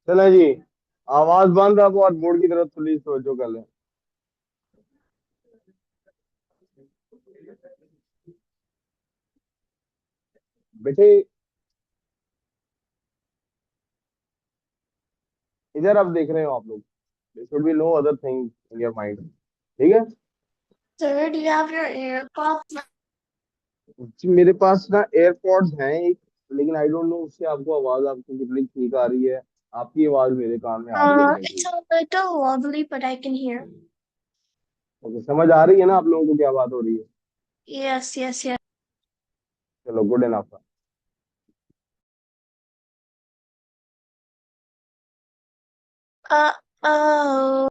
चले जी। आवाज बंद अब और बोर्ड की तरफ थोड़ी सोचो कर लें। बेटे, इधर अब देख रहे हो आप लोग। There should be no other thing in your mind. ठीक है। Sir, do you have your AirPods? जी, मेरे पास ना एयरपॉड्स हैं एक। लेकिन आई डोंट नो उससे आपको आवाज आपको कितनी ठीक आ रही है। आपकी आवाज मेरे कान में आ रही है कि नहीं It's ठीक। a little wobbly, but I can hear. Okay, समझ आ रही है ना आप लोगों को क्या बात हो रही है। Yes, yes, yes. चलो, गुड इनफ। Uh oh.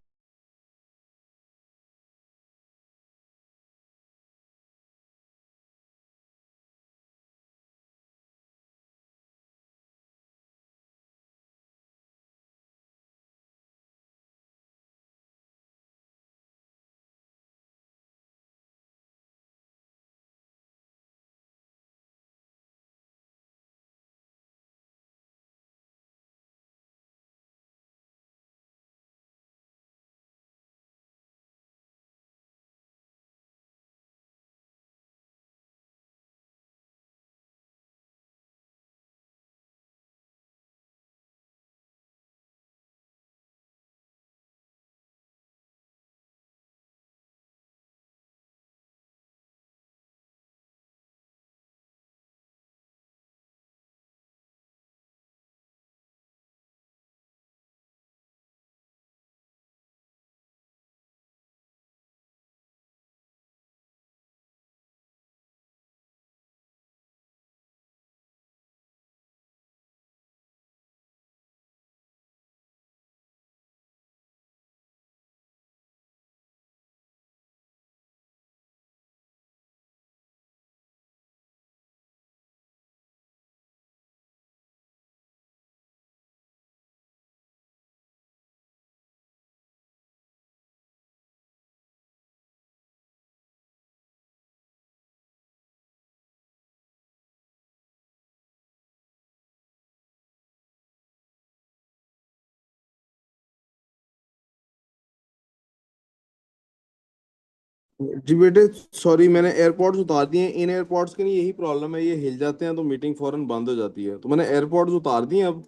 जी बेटे, सॉरी मैंने एयरपॉड्स उतार दिए हैं। इन एयरपॉड्स के लिए यही प्रॉब्लम है, ये हिल जाते हैं तो मीटिंग फौरन बंद हो जाती है। तो मैंने एयरपॉड्स उतार दिए हैं अब।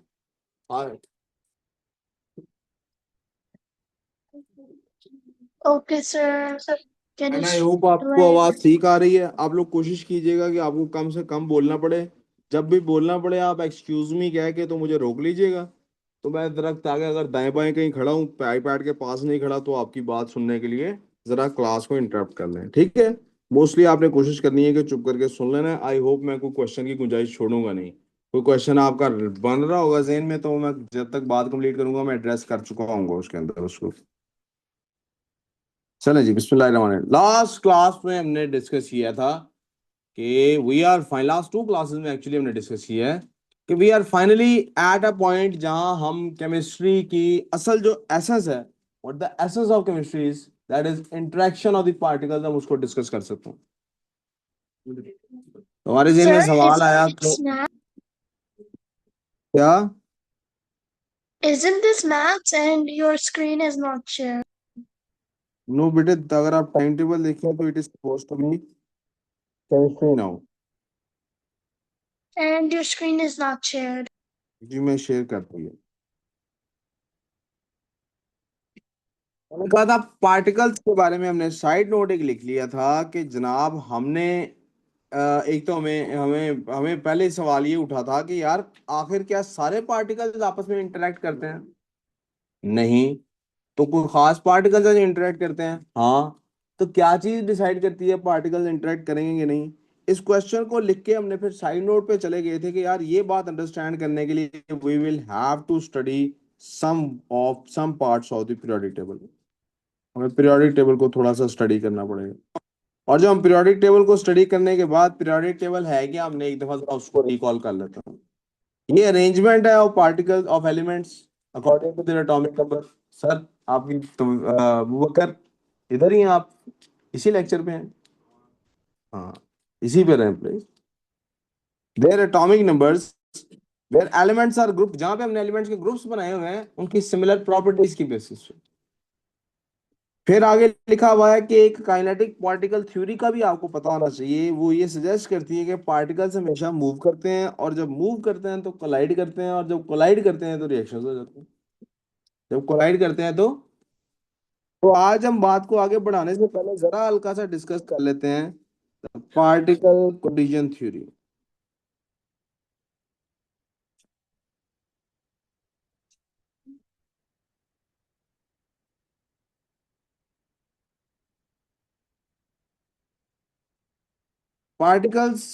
हाँ। Okay, sir. Can you and I hope आपको like? आवाज़ ठीक आ रही है। आप लोग कोशिश कीजिएगा कि आपको कम से कम बोलना पड़े। जब भी बोलना पड़े आप एक्सक्यूज मी कह के तो मुझे रोक लीजिएगा। तो मैं दरख्त आगे अगर दाएं बाएं कहीं खड़ा हूँ, आईपैड के पास नहीं खड़ा, तो आपकी बात सुनने के लिए जरा क्लास को इंटरप्ट कर लें, ठीक है। मोस्टली आपने कोशिश करनी है कि चुप करके सुन लेना है। आई होप मैं कोई क्वेश्चन की गुंजाइश छोड़ूंगा नहीं। कोई क्वेश्चन आपका बन रहा होगा जहन में तो मैं जब तक बात कंप्लीट करूंगा मैं एड्रेस कर चुका हूँ उसके अंदर उसको। चले जी, बिस्मिल्लाह। लास्ट क्लास में हमने डिस्कस किया था कि we are fine, last two classes में एक्चुअली हमने डिस्कस किया है कि we are finally at a point जहां हम केमिस्ट्री की असल जो एसेंस है, what the essence of chemistry is, that is interaction of the particles, हम उसको डिस्कस कर सकते हैं। तो हमारे जहन में Sir, सवाल आया isn't तो this math? क्या? Isn't this maths and your screen is not shared? No बेटे, अगर आप टाइम टेबल देखिए तो it is suppose to be chemistry now. And your screen is not shared. जी मैं शेयर करती हूँ। मैंने कहा था पार्टिकल्स के बारे में हमने साइड नोट एक लिख लिया था कि जनाब हमने एक तो हमें हमें हमें पहले सवाल ये उठा था कि यार आखिर क्या सारे पार्टिकल्स आपस में इंटरेक्ट करते हैं? नहीं। तो कोई खास पार्टिकल्स जो इंटरेक्ट करते हैं? हाँ। तो क्या चीज डिसाइड करती है पार्टिकल्स इंटरेक्ट करेंगे कि नहीं? इस क्वेश्चन को लिख के हमने फिर साइड नोट पे चले गए थे कि यार ये बात अंडरस्टैंड करने के लिए we will have to study some parts of the periodic table. हमें पीरियोडिक टेबल को थोड़ा सा स्टडी करना पड़ेगा। और जब हम पीरियोडिक टेबल को स्टडी करने के बाद, पीरियोडिक टेबल है क्या, हमने एक दफा उसको रिकॉल कर लेता हूँ। ये अरेंजमेंट है of particles of elements according to their atomic number. Sir आपकी तो अबूबकर इधर ही हैं आप? इसी लेक्चर पे हैं? हाँ, इसी पे रहें please. Their atomic numbers where elements are group, जहां पे हमने एलिमेंट्स के ग्रुप्स बनाए हुए हैं उनकी सिमिलर प्रॉपर्टीज की बेसिस पे। फिर आगे लिखा हुआ है कि एक काइनेटिक पार्टिकल थ्योरी का भी आपको पता होना चाहिए। वो ये सजेस्ट करती है कि पार्टिकल्स हमेशा मूव करते हैं, और जब मूव करते हैं तो कोलाइड करते हैं, और जब कोलाइड करते हैं तो रिएक्शंस हो जाते हैं। जब कोलाइड करते हैं तो आज हम बात को आगे बढ़ाने से पहले जरा हल्का सा डिस्कस कर लेते हैं particle collision theory. Particles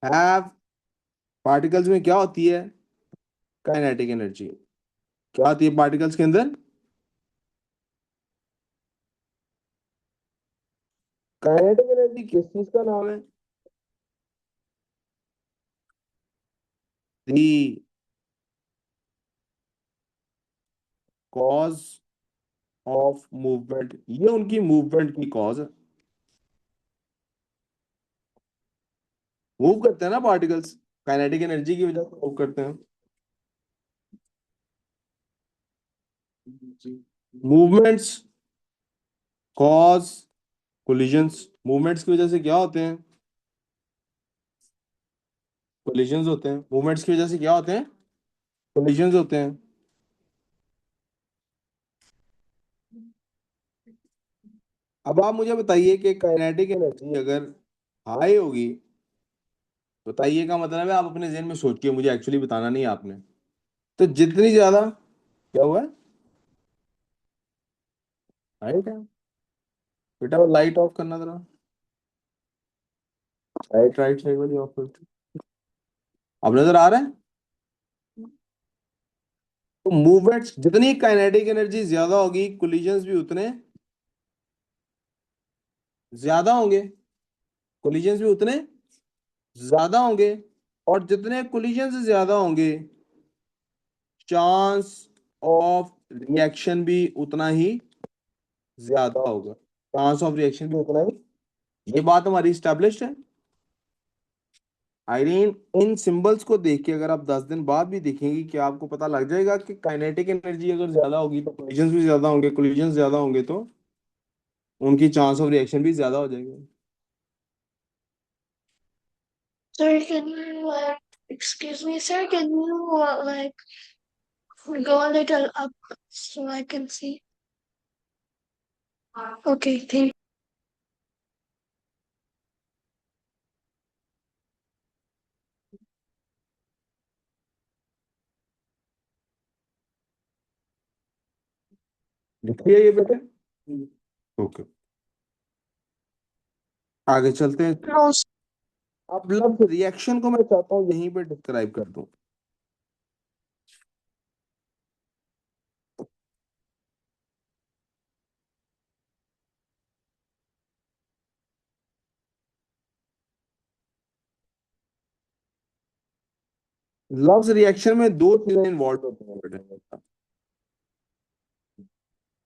have, particles में क्या होती है? Kinetic energy. क्या होती है पार्टिकल्स के अंदर? काइनेटिक एनर्जी किस चीज का नाम है? दी कॉज ऑफ मूवमेंट, ये उनकी मूवमेंट की कॉज है। मूव करते हैं ना पार्टिकल्स, काइनेटिक एनर्जी की वजह से मूव करते हैं। मूवमेंट्स कॉज कोलिजन्स, मूवमेंट्स की वजह से क्या होते हैं? कोलिजन्स होते हैं। मूवमेंट्स की वजह से क्या होते हैं? कोलिजन्स होते हैं। अब आप मुझे बताइए कि काइनेटिक एनर्जी अगर हाई होगी, बताइए का मतलब है, आप अपने जहन में सोचिए, मुझे एक्चुअली बताना नहीं है आपने। तो जितनी ज्यादा, क्या हुआ है? राइट है बेटा, लाइट ऑफ करना जरा। राइट राइट साइड वाली ऑफ कर। अब नजर आ रहा है? तो मूवमेंट्स जितनी काइनेटिक एनर्जी ज्यादा होगी, कोलिजन्स भी उतने ज्यादा होंगे। कोलिजन्स भी उतने ज्यादा होंगे, और जितने कोलिजन्स ज्यादा होंगे, चांस ऑफ रिएक्शन भी उतना ही ज्यादा होगा। चांस ऑफ रिएक्शन भी उतना ही, ये बात हमारी स्टैब्लिश्ड है। आइरीन, इन सिंबल्स को देख के अगर आप 10 दिन बाद भी देखेंगे, कि आपको पता लग जाएगा कि काइनेटिक एनर्जी अगर ज्यादा होगी तो कोलिजन्स भी ज्यादा होंगे, कोलिजन्स ज्यादा होंगे तो उनकी चांस ऑफ रिएक्शन भी ज्यादा हो जाएगी। Sir, can you excuse me, sir? Can you go a little up so I can see? Okay, thank. लिखिए ये बेटे। ओके, आगे चलते हैं। No, अब लफ्ज रिएक्शन को मैं चाहता हूँ यहीं पे डिस्क्राइब कर दूं। लफ्ज रिएक्शन में दो चीजें इन्वॉल्व होती हैं बेटे।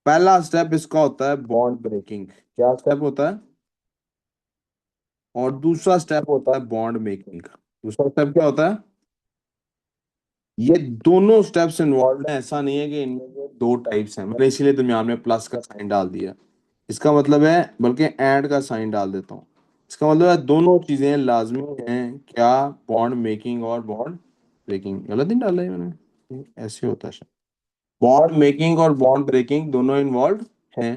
पहला स्टेप इसका होता है बॉन्ड ब्रेकिंग। क्या स्टेप होता है? और दूसरा स्टेप होता है बॉन्ड मेकिंग। दूसरा स्टेप क्या होता है? ये दोनों स्टेप्स इन्वॉल्व हैं। ऐसा नहीं है कि इनमें से दो टाइप्स हैं, मैंने इसीलिए दरम्यान में प्लस का साइन डाल दिया। इसका मतलब है, बल्कि एंड का साइन डाल देता हूँ। इसका मतलब है दोनों चीजें लाजमी हैं। क्या? बॉन्ड मेकिंग और बॉन्ड ब्रेकिंग। गलत नहीं डाला है मैंने, ऐसे होता है। बॉन्ड मेकिंग और बॉन्ड ब्रेकिंग दोनों इन्वॉल्व हैं।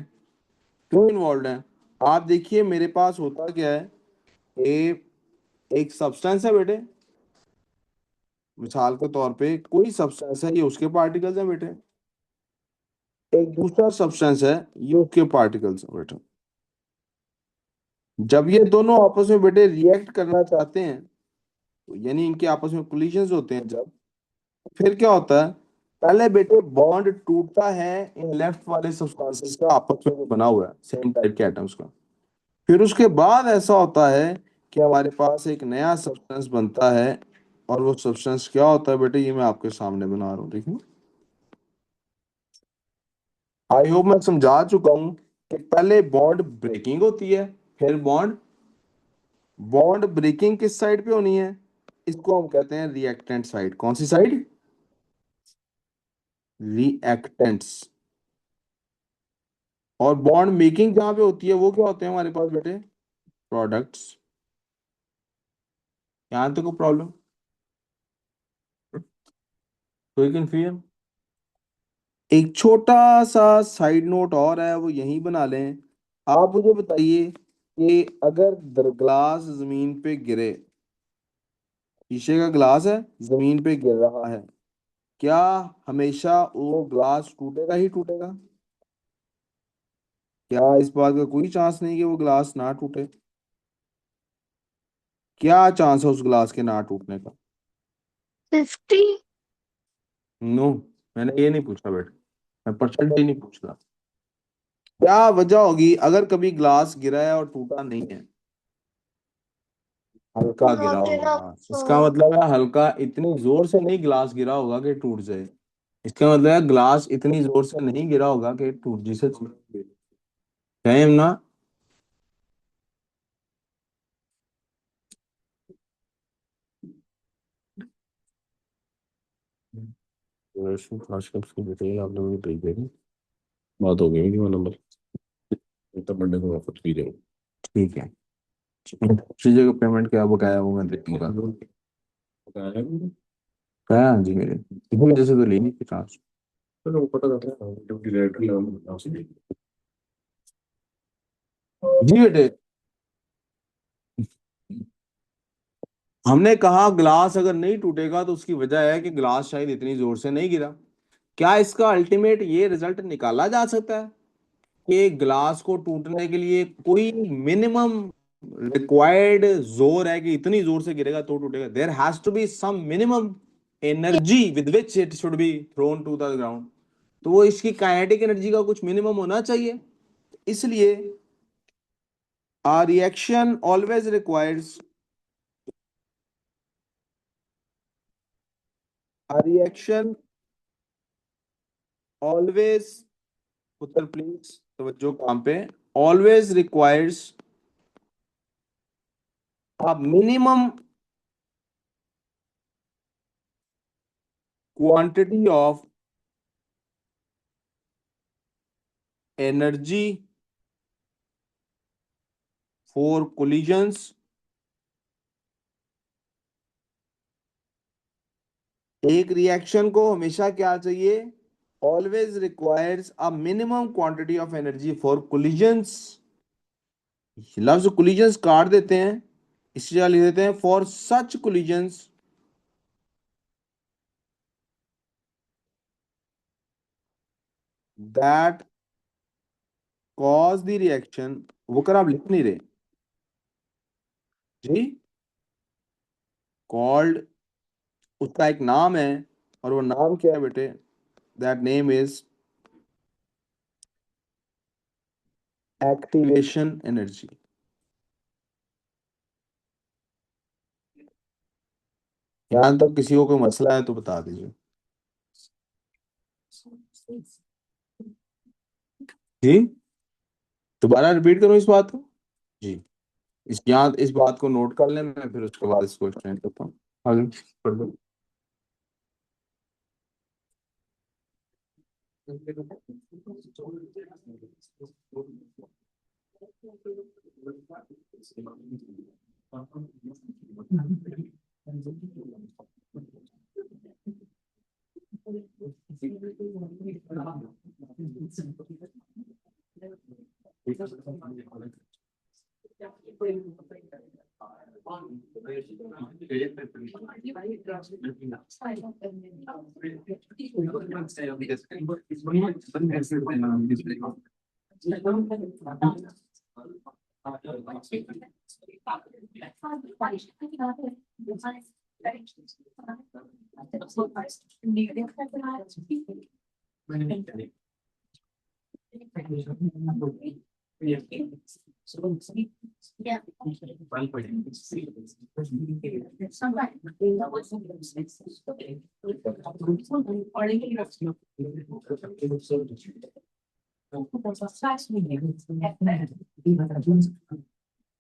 क्यों इन्वॉल्व हैं? आप देखिए, मेरे पास होता क्या है, एक सब्सटेंस है बेटे। मिसाल के तौर पे कोई सब्सटेंस है, ये उसके पार्टिकल्स हैं बेटे। एक दूसरा सब्सटेंस है, ये उसके पार्टिकल्स हैं बेटे। जब ये दोनों आपस में बेटे रिएक्ट करना चाहते हैं, तो यानी इनके आपस में कोलिजन्स होते हैं जब, फिर क्या होता है? पहले बेटे बॉन्ड टूटता है इन लेफ्ट वाले सब्सटेंसेस का, आपस में जो बना हुआ है सेम टाइप के एटम्स का। फिर उसके बाद ऐसा होता है कि हमारे पास एक नया सब्सटेंस बनता है। और वो सब्सटेंस क्या होता है बेटे, ये मैं आपके सामने बना रहा हूँ, देखिए। आई होप मैं समझा चुका हूं कि पहले बॉन्ड ब्रेकिंग होती है, फिर बॉन्ड बॉन्ड ब्रेकिंग किस साइड पे होनी है? इसको हम कहते हैं रिएक्टेंट साइड। कौन सी साइड? रिएक्टेंट्स। और बॉन्ड मेकिंग जहां पे होती है वो क्या होते हैं हमारे पास बेटे? प्रोडक्ट्स। यहां तक कोई प्रॉब्लम, कोई कंफ्यूजन? एक छोटा सा साइड नोट और है, वो यहीं बना लें। आप मुझे बताइए कि अगर ग्लास जमीन पे गिरे, शीशे का ग्लास है, जमीन पे गिर रहा है, क्या हमेशा वो ग्लास टूटेगा ही टूटेगा? क्या इस बात का कोई चांस नहीं कि वो ग्लास ना टूटे? क्या चांस है उस ग्लास के ना टूटने का? 50। नो, मैंने ये नहीं पूछा बेटा, मैं परसेंटेज नहीं पूछ रहा। क्या वजह होगी अगर कभी ग्लास गिरा है और टूटा नहीं है? हल्का गिरा नॉट होगा इनफ। ग्लास, इसका मतलब है हल्का, इतनी जोर से नहीं ग्लास गिरा होगा कि टूट जाए। इसका मतलब है ग्लास इतनी जोर से नहीं गिरा होगा कि टूट, जिसे टाइम ना। खास उसको डिटेल आप लोगों को भेज देंगे। बात हो गई वो नंबर, इतना बंदे को वापस भी देंगे। ठीक है, उसी जगह पेमेंट क्या बकाया वो मैं देखूंगा। बकाया है क्या? हाँ जी, मेरे इसी वजह से तो लेनी थी ट्रांस। चलो वो पता करते हैं ड्यूटी डायरेक्टली नाम से। जी बेटे, हमने कहा ग्लास अगर नहीं टूटेगा तो उसकी वजह है कि ग्लास शायद इतनी जोर से नहीं गिरा। क्या इसका अल्टीमेट ये रिजल्ट निकाला जा सकता है कि ग्लास को टूटने के लिए कोई मिनिमम रिक्वायर्ड जोर है कि इतनी जोर से गिरेगा तो टूटेगा? There has to be some minimum energy with which it should be thrown to the ground. तो वो इसकी काइनेटिक एनर्जी का कुछ मिनिमम होना चाहिए। इसलिए a reaction always requires a reaction always, Uttar please तवज्जो काम पे, always requires a minimum quantity of energy for collisions। एक रिएक्शन को हमेशा क्या चाहिए? Always requires a minimum quantity of energy for collisions. लफ्ज कोलिजन्स काट देते हैं, इसी जगह लिख देते हैं for such collisions that cause the reaction. वो कर आप लिख नहीं रहे जी। कॉल्ड, उसका एक नाम है, और वो नाम क्या है बेटे? That name is activation energy. यहां तक किसी को कोई मसला है तो बता दीजिए जी। दोबारा रिपीट करूं इस बात को? जी, इस यहाँ इस बात को नोट कर लें, मैं फिर उसके बाद इसको एक्सप्लेन करता हूँ। आगे पढ़ दो।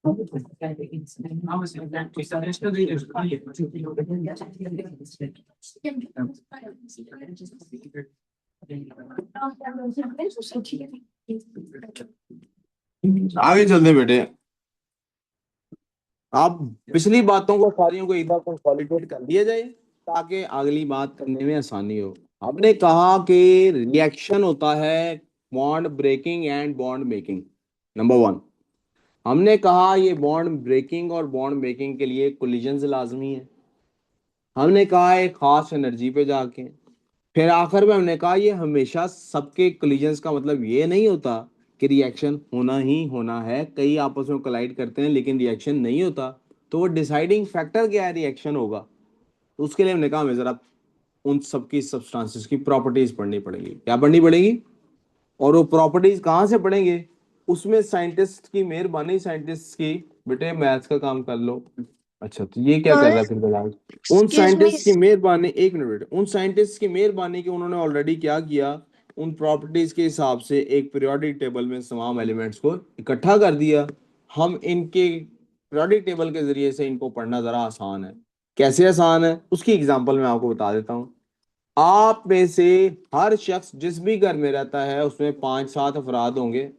आगे चलते बेटे, आप पिछली बातों को सारियों को एक बार कंसोलिडेट कर दिया जाए ताकि अगली बात करने में आसानी हो। आपने कहा कि रिएक्शन होता है bond breaking and bond making, number one. हमने कहा ये बॉन्ड ब्रेकिंग और बॉन्ड मेकिंग के लिए कोलिजन लाजमी है। हमने कहा एक खास एनर्जी पे जाके, फिर आखिर में हमने कहा ये हमेशा सबके कोलिजन्स का मतलब ये नहीं होता कि रिएक्शन होना ही होना है, कई आपस में कोलाइड करते हैं लेकिन रिएक्शन नहीं होता। तो वो डिसाइडिंग फैक्टर क्या है रिएक्शन होगा, तो उसके लिए हमने कहा हमें जरा उन सबकी सब्सटेंसेस की प्रॉपर्टीज पढ़नी पड़ेगी। क्या पढ़नी पड़ेगी? और वो प्रॉपर्टीज कहाँ से पढ़ेंगे? उसमें साइंटिस्ट की मेहरबानी, साइंटिस्ट की, बेटे मैथ्स का काम कर लो। अच्छा तो ये क्या कर रहा Sorry, है फिर बता। उन excuse me. साइंटिस्ट की मेहरबानी, एक मिनट बेटे, उन साइंटिस्ट की मेहरबानी कि उन्होंने ऑलरेडी क्या किया, उन प्रॉपर्टीज के हिसाब से एक पीरियोडिक टेबल में तमाम एलिमेंट्स को इकट्ठा कर दिया। हम इनके पीरियोडिक टेबल के जरिए से इनको पढ़ना जरा आसान है। कैसे आसान है उसकी एग्जांपल मैं आपको बता देता हूँ। आप में से हर शख्स जिस भी घर में रहता है उसमें 5-7 अफराद होंगे।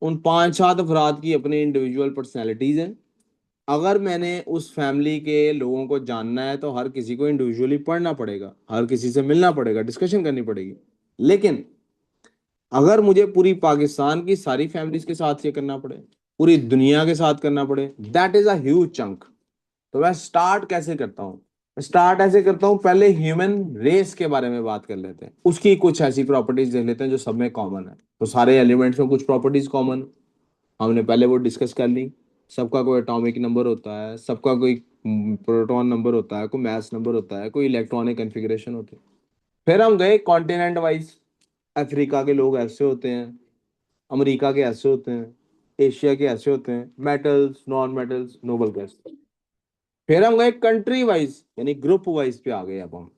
उन 5-7 अफराद की अपनी इंडिविजुअल पर्सनैलिटीज हैं। अगर मैंने उस फैमिली के लोगों को जानना है तो हर किसी को इंडिविजुअली पढ़ना पड़ेगा, हर किसी से मिलना पड़ेगा, डिस्कशन करनी पड़ेगी। लेकिन अगर मुझे पूरी पाकिस्तान की सारी फैमिलीज के साथ ये करना पड़े, पूरी दुनिया के साथ करना पड़े, that is a huge chunk. तो मैं स्टार्ट कैसे करता हूँ? स्टार्ट ऐसे करता हूँ, पहले ह्यूमन रेस के बारे में बात कर लेते हैं, उसकी कुछ ऐसी प्रॉपर्टीज देख लेते हैं जो सब में कॉमन है। तो सारे एलिमेंट्स में कुछ प्रॉपर्टीज कॉमन, हमने पहले वो डिस्कस कर ली। सबका कोई एटॉमिक नंबर होता है, सबका कोई प्रोटॉन नंबर होता है, कोई मास नंबर होता है, कोई इलेक्ट्रॉनिक कॉन्फ़िगरेशन होती है। फिर हम गए कॉन्टिनेंट वाइज, अफ्रीका के लोग ऐसे होते हैं, अमेरिका के ऐसे होते हैं, एशिया के ऐसे होते हैं, metals, non metals, noble gas. फिर हम गए कंट्री वाइज यानी ग्रुप वाइज पे आ गए। अब हम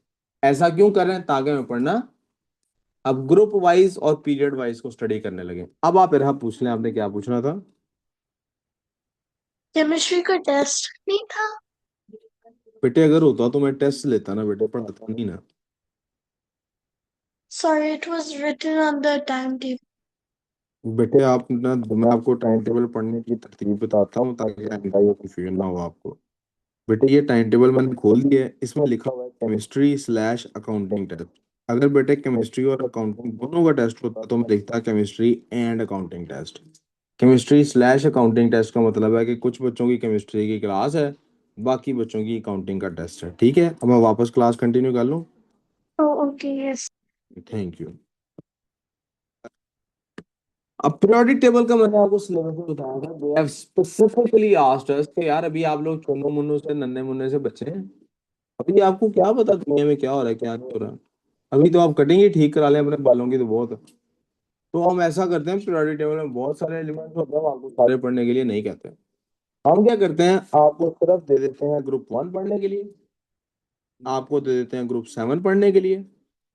ऐसा क्यों कर रहे हैं? ताकि हमें पढ़ना अब ग्रुप वाइज और पीरियड वाइज को स्टडी करने लगे। अब आप यहाँ पूछ लें आपने क्या पूछना था। केमिस्ट्री का टेस्ट नहीं था? बेटे अगर होता तो मैं टेस्ट लेता ना बेटे, पढ़ाता नहीं ना। Sorry, it was written on the timetable. बेटे आप ना, मैं आपको टाइम टेबल पढ़ने की तरतीब बताता हूँ ताकि आइंदा ये कंफ्यूजन ना हो आपको। बेटे ये टाइम टेबल मैंने खोल दिया है, इसमें लिखा हुआ है केमिस्ट्री स्लैश अकाउंटिंग टेस्ट। अगर बेटे केमिस्ट्री और अकाउंटिंग दोनों का टेस्ट होता तो मैं लिखता chemistry and accounting test. Chemistry slash accounting test का मतलब है कि कुछ बच्चों की केमिस्ट्री की क्लास है, बाकी बच्चों की अकाउंटिंग का टेस्ट है। ठीक है, अब मैं वापस क्लास कंटिन्यू कर लूँ? Oh, okay, yes. Thank you. अब पीरियोडिक टेबल का मैंने आपको सिलेबस में बताया था। They have specifically asked us कि यार अभी आप लोग चुन्नू मुन्नू से, नन्हे मुन्ने से बच्चे हैं, अभी आपको क्या पता दुनिया में क्या हो रहा है क्या नहीं हो रहा। अभी तो आप कटिंग ही ठीक करा लें अपने बालों की तो बहुत है। तो हम ऐसा करते हैं, पीरियोडिक टेबल में बहुत सारे एलिमेंट्स होते हैं, हम आपको सारे पढ़ने के लिए नहीं कहते। हम क्या करते हैं, आपको सिर्फ दे देते हैं ग्रुप 1 पढ़ने के लिए, आपको दे देते हैं ग्रुप 7 पढ़ने के लिए,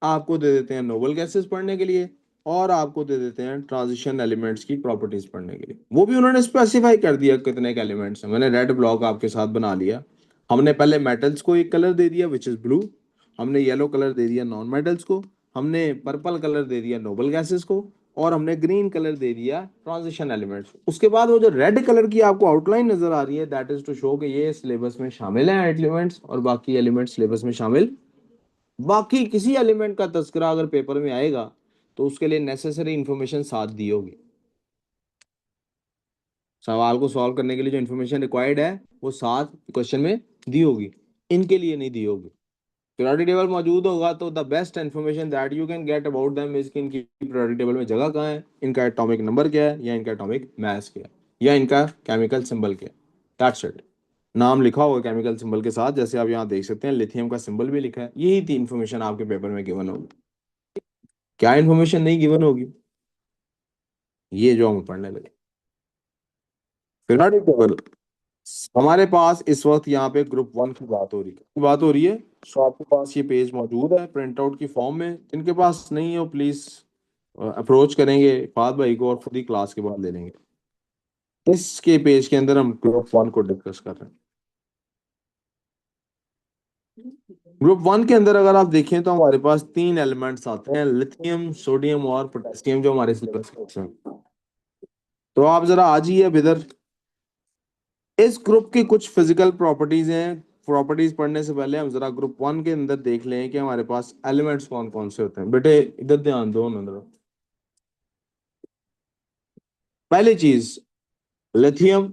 आपको दे देते हैं नोबल गैसेस पढ़ने के लिए, और आपको दे देते हैं ट्रांजिशन एलिमेंट्स की प्रॉपर्टीज पढ़ने के लिए। वो भी उन्होंने स्पेसिफाई कर दिया कितने के एलिमेंट्स हैं। मैंने रेड ब्लॉक आपके साथ बना लिया। हमने पहले मेटल्स को एक कलर दे दिया विच इज ब्लू, हमने येलो कलर दे दिया नॉन मेटल्स को, हमने पर्पल कलर दे दिया नोबल गैसेस को, और हमने ग्रीन कलर दे दिया ट्रांजिशन एलिमेंट्स। उसके बाद वो जो रेड कलर की आपको आउटलाइन नजर आ रही है, दैट इज टू शो कि ये सिलेबस में शामिल है एलिमेंट्स, और बाकी एलिमेंट्स सिलेबस में शामिल। बाकी किसी एलिमेंट का तस्करा अगर पेपर में आएगा तो उसके लिए नेसेसरी इंफॉर्मेशन साथ दी होगी। सवाल को सॉल्व करने के लिए जो इन्फॉर्मेशन रिक्वायर्ड है वो साथ क्वेश्चन में दी होगी, इनके लिए नहीं दी होगी। पीरियोडिक टेबल मौजूद होगा तो the best information that you can get about them is कि इनकी पीरियोडिक टेबल में जगह कहाँ है, इनका एटॉमिक नंबर क्या है, या इनका एटॉमिक मास क्या है, या इनका केमिकल सिंबल क्या है। That's it. नाम लिखा होगा केमिकल सिंबल के साथ, जैसे आप यहाँ देख सकते हैं लिथियम का सिंबल भी लिखा है। यही थी इन्फॉर्मेशन आपके पेपर में गिवन होगी। क्या इन्फॉर्मेशन नहीं गिवन होगी? ये जो हम पढ़ने लगे पीरियोडिक टेबल। हमारे पास इस वक्त यहाँ पे ग्रुप 1 की बात हो रही है, सो आपके पास ये पेज मौजूद है प्रिंट आउट की फॉर्म में। जिनके पास नहीं है वो प्लीज अप्रोच करेंगे फाद भाई को और खुद ही क्लास के बाद ले लेंगे। इसके पेज के अंदर हम ग्रुप 1 को डिस्कस कर रहे हैं। ग्रुप 1 के अंदर अगर आप देखें तो हमारे पास 3 एलिमेंट्स आते हैं, लिथियम, सोडियम और पोटेशियम, जो हमारे सिलेबस में हैं। तो आप जरा आ जाइए अब इधर। इस ग्रुप की कुछ फिजिकल प्रॉपर्टीज हैं। प्रॉपर्टीज पढ़ने से पहले हम जरा ग्रुप 1 के अंदर देख लें कि हमारे पास एलिमेंट्स कौन कौन से होते हैं। बेटे इधर ध्यान दो ना। पहली चीज, लिथियम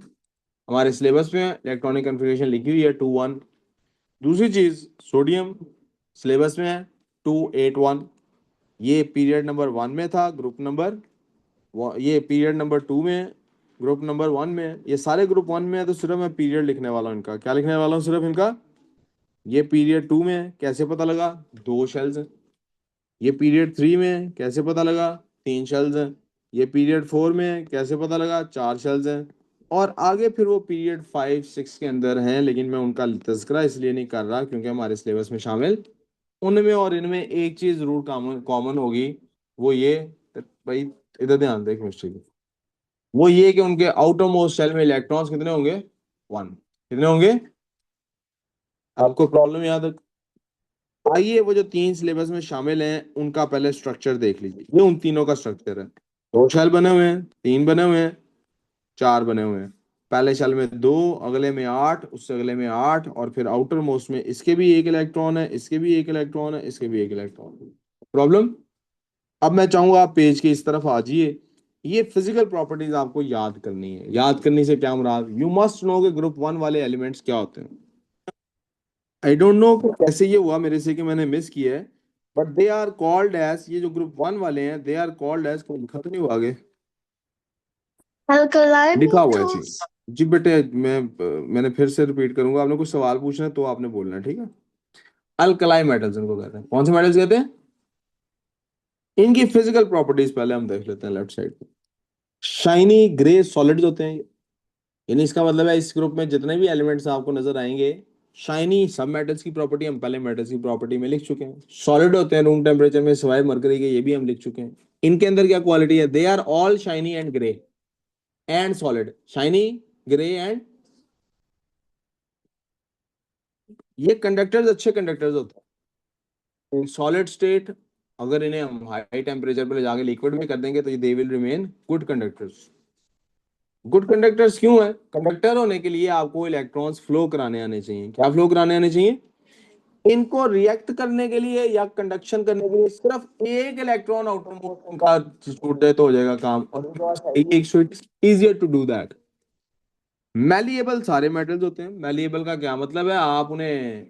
हमारे सिलेबस में इलेक्ट्रॉनिक कन्फिग्रेशन लिखी हुई है 2 1। दूसरी चीज, सोडियम सिलेबस में है 2 8 1। ये पीरियड नंबर 1 में था, ग्रुप नंबर ये पीरियड नंबर 2 में है, ग्रुप नंबर 1 में है। ये सारे ग्रुप 1 में है, तो सिर्फ मैं पीरियड लिखने वाला हूँ इनका। क्या लिखने वाला हूँ सिर्फ इनका? ये पीरियड 2 में है, कैसे पता लगा? 2 शेल्स हैं। ये पीरियड 3 में है, कैसे पता लगा? 3 शेल्स हैं। ये पीरियड 4 में है, कैसे पता लगा? 4 शेल्स हैं। और आगे फिर वो पीरियड 5 6 के अंदर हैं, लेकिन मैं उनका तस्करा इसलिए नहीं कर रहा क्योंकि हमारे सिलेबस में शामिल उनमें और इनमें एक चीज जरूर कॉमन कॉमन होगी। वो ये, भाई इधर ध्यान देख मिस्टर जी, वो ये कि उनके आउटर मोस्ट शेल में इलेक्ट्रॉन्स कितने होंगे? 1। कितने होंगे? आपको प्रॉब्लम याद है? आइए वो जो 3 सिलेबस में शामिल हैं उनका पहले स्ट्रक्चर देख लीजिए। ये उन तीनों का स्ट्रक्चर है। 2 शेल बने हुए हैं, 3 बने हुए हैं, 4 बने हुए हैं। पहले शेल में 2, अगले में 8, उससे अगले में 8, और फिर आउटर मोस्ट में इसके भी एक इलेक्ट्रॉन है, इसके भी एक इलेक्ट्रॉन है, इसके भी एक इलेक्ट्रॉन है। प्रॉब्लम? अब मैं चाहूंगा आप पेज के इस तरफ आ जाइए। ये फिजिकल प्रॉपर्टीज आपको याद करनी है। याद करने से क्या मुराद? यू मस्ट नो कि ग्रुप 1 वाले एलिमेंट्स क्या होते हैं। आई डोंट नो कैसे ये हुआ मेरे से कि मैंने मिस किया है, but they are called as, ये जो ग्रुप 1 वाले हैं, दे आर कॉल्ड एज, कोई लिखा तो नहीं हुआ आगे? Alkali लिखा हुआ है जी। metals. जी बेटे, मैंने फिर से रिपीट करूंगा। आपने कुछ सवाल पूछना है तो आपने बोलना है, ठीक है? अल्कलाई मेटल्स इनको कहते हैं। कौन से मेटल्स कहते हैं? इनकी फिजिकल प्रॉपर्टीज पहले हम देख लेते हैं लेफ्ट साइड पे। शाइनी ग्रे सॉलिड्स होते हैं। यानी इसका मतलब है इस ग्रुप में जितने भी एलिमेंट्स आपको नजर आएंगे, शाइनी सब मेटल्स की प्रॉपर्टी हम पहले मेटल्स की प्रॉपर्टी में लिख चुके हैं। सॉलिड होते हैं रूम टेम्परेचर में सिवाय मरकरी के, ये भी हम लिख चुके हैं। इनके अंदर क्या क्वालिटी है? They are all shiny and grey and solid. Shiny, grey and, ये कंडक्टर्स अच्छे कंडक्टर्स होते हैं इन सॉलिड स्टेट। अगर इन्हें हम हाई टेम्परेचर पर ले जाके लिक्विड में कर देंगे तो they will remain good conductors. Good conductors क्यों है? कंडक्टर होने के लिए आपको इलेक्ट्रॉन्स फ्लो कराने आने चाहिए। क्या फ्लो कराने आने चाहिए? इनको रिएक्ट करने के लिए या कंडक्शन करने के लिए सिर्फ एक इलेक्ट्रॉन आउटर मोस्ट उनका छूट जाए तो हो जाएगा काम, और उनके पास एक, so it's easier to do that. Malleable सारे मेटल्स होते हैं। मैलिएबल का क्या मतलब है? आप उन्हें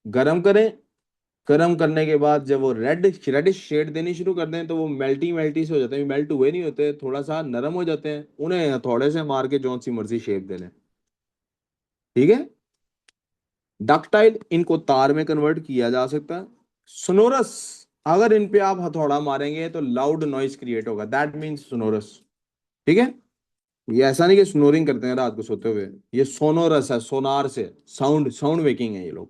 गर्म करें, गर्म करने के बाद जब वो रेडिश शेड देनी शुरू कर दें तो वो मेल्टी मेल्टी से हो जाते हैं। मेल्ट हुए नहीं होते, थोड़ा सा नरम हो जाते हैं। उन्हें थोड़े से मार के जौन सी मर्जी शेप दे लें, ठीक है? डक्टाइल, इनको तार में कन्वर्ट किया जा सकता है। सोनोरस, अगर इन पे आप हथौड़ा मारेंगे तो लाउड नॉइज क्रिएट होगा, दैट मीन्स सोनोरस, ठीक है? ये ऐसा नहीं कि स्नोरिंग करते हैं रात को सोते हुए, ये सोनोरस है, सोनार से साउंड साउंड मेकिंग है ये लोग।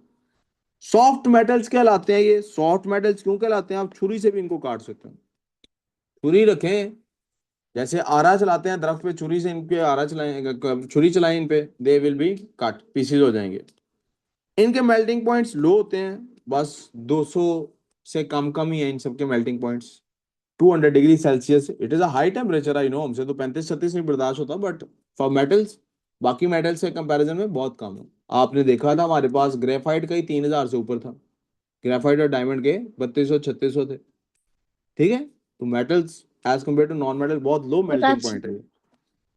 सॉफ्ट मेटल्स कहलाते हैं। ये सॉफ्ट मेटल्स क्यों कहलाते हैं? आप छुरी से भी इनको काट सकते हैं। छुरी रखें, जैसे आरा चलाते हैं दरख्त पे, छुरी से इनके आरा चलाएं, छुरी चलाएं इन पे, they will be cut, pieces हो जाएंगे। इनके मेल्टिंग पॉइंट्स लो होते हैं, बस 200 से कम कम ही है इन सबके melting points. 200 degree Celsius, it is a high temperature, I know. हमसे तो 35 36 नहीं बर्दाश्त होता, बट फॉर मेटल्स, बाकी मेटल्स के कंपैरिजन में बहुत कम है। आपने देखा था हमारे पास ग्रेफाइट का ही 3000 से ऊपर था। ग्रेफाइट और डायमंड के 3200 3600 थे, ठीक है? तो metals as compare to non metal बहुत low But melting that's point है।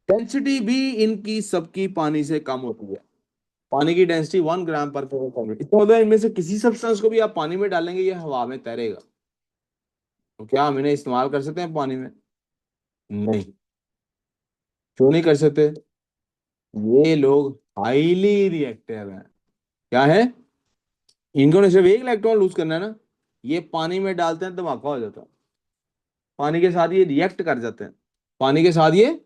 डेंसिटी भी इनकी सबकी पानी से कम होती है। पानी की डेंसिटी 1 ग्राम पर इसका मतलब इनमें से किसी सब्सटेंस को भी आप पानी में डालेंगे ये हवा में तैरेगा। तो क्या हम इन्हें इस्तेमाल कर सकते हैं पानी में? नहीं। क्यों नहीं कर सकते? ये लोग हाईली रिएक्टिव हैं। क्या है? इनको ने सिर्फ एक इलेक्ट्रॉन लूज करना है ना, ये पानी में डालते हैं धमाका हो जाता है। पानी के साथ ये रिएक्ट कर जाते हैं। पानी के साथ ये,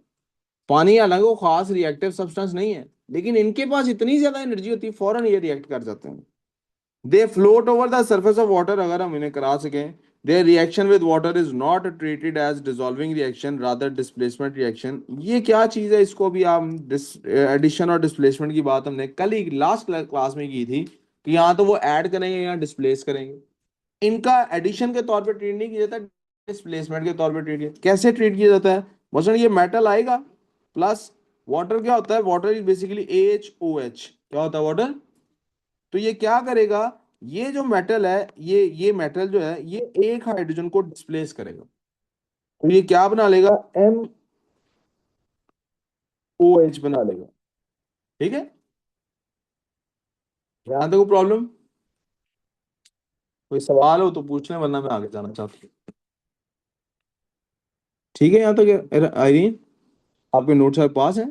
पानी हालांकि वो खास रिएक्टिव सब्सटेंस नहीं है, लेकिन इनके पास इतनी ज्यादा एनर्जी होती है, फौरन ये रिएक्ट कर जाते हैं। दे float over the surface of water, अगर हम इन्हें करा सकें their reaction with water is not treated as dissolving reaction, rather displacement reaction. ये क्या चीज है, इसको भी हम एडिशन और डिस्प्लेसमेंट की बात हमने कल ही लास्ट क्लास में की थी कि यहाँ तो वो ऐड करेंगे, यहाँ डिस्प्लेस करेंगे। इनका एडिशन के तौर पे ट्रीट नहीं किया जाता, डिस्प्लेसमेंट के तौर पे ट्रीट किया। कैसे ट्रीट किया जाता है? मसलन ये मेटल आएगा प्लस वाटर, क्या होता है वाटर इज बेसिकली AHOH, क्या होता है वाटर? तो ये क्या करेगा, ये जो मेटल है, ये मेटल जो है ये एक हाइड्रोजन को डिस्प्लेस करेगा, तो ये क्या बना लेगा, MOH बना लेगा। ठीक है, यहां तक कोई प्रॉब्लम? कोई सवाल हो तो पूछ लें, वरना मैं आगे जाना चाहता हूँ। ठीक है, यहाँ तक आईरीन, आपके नोट्स आपके पास है?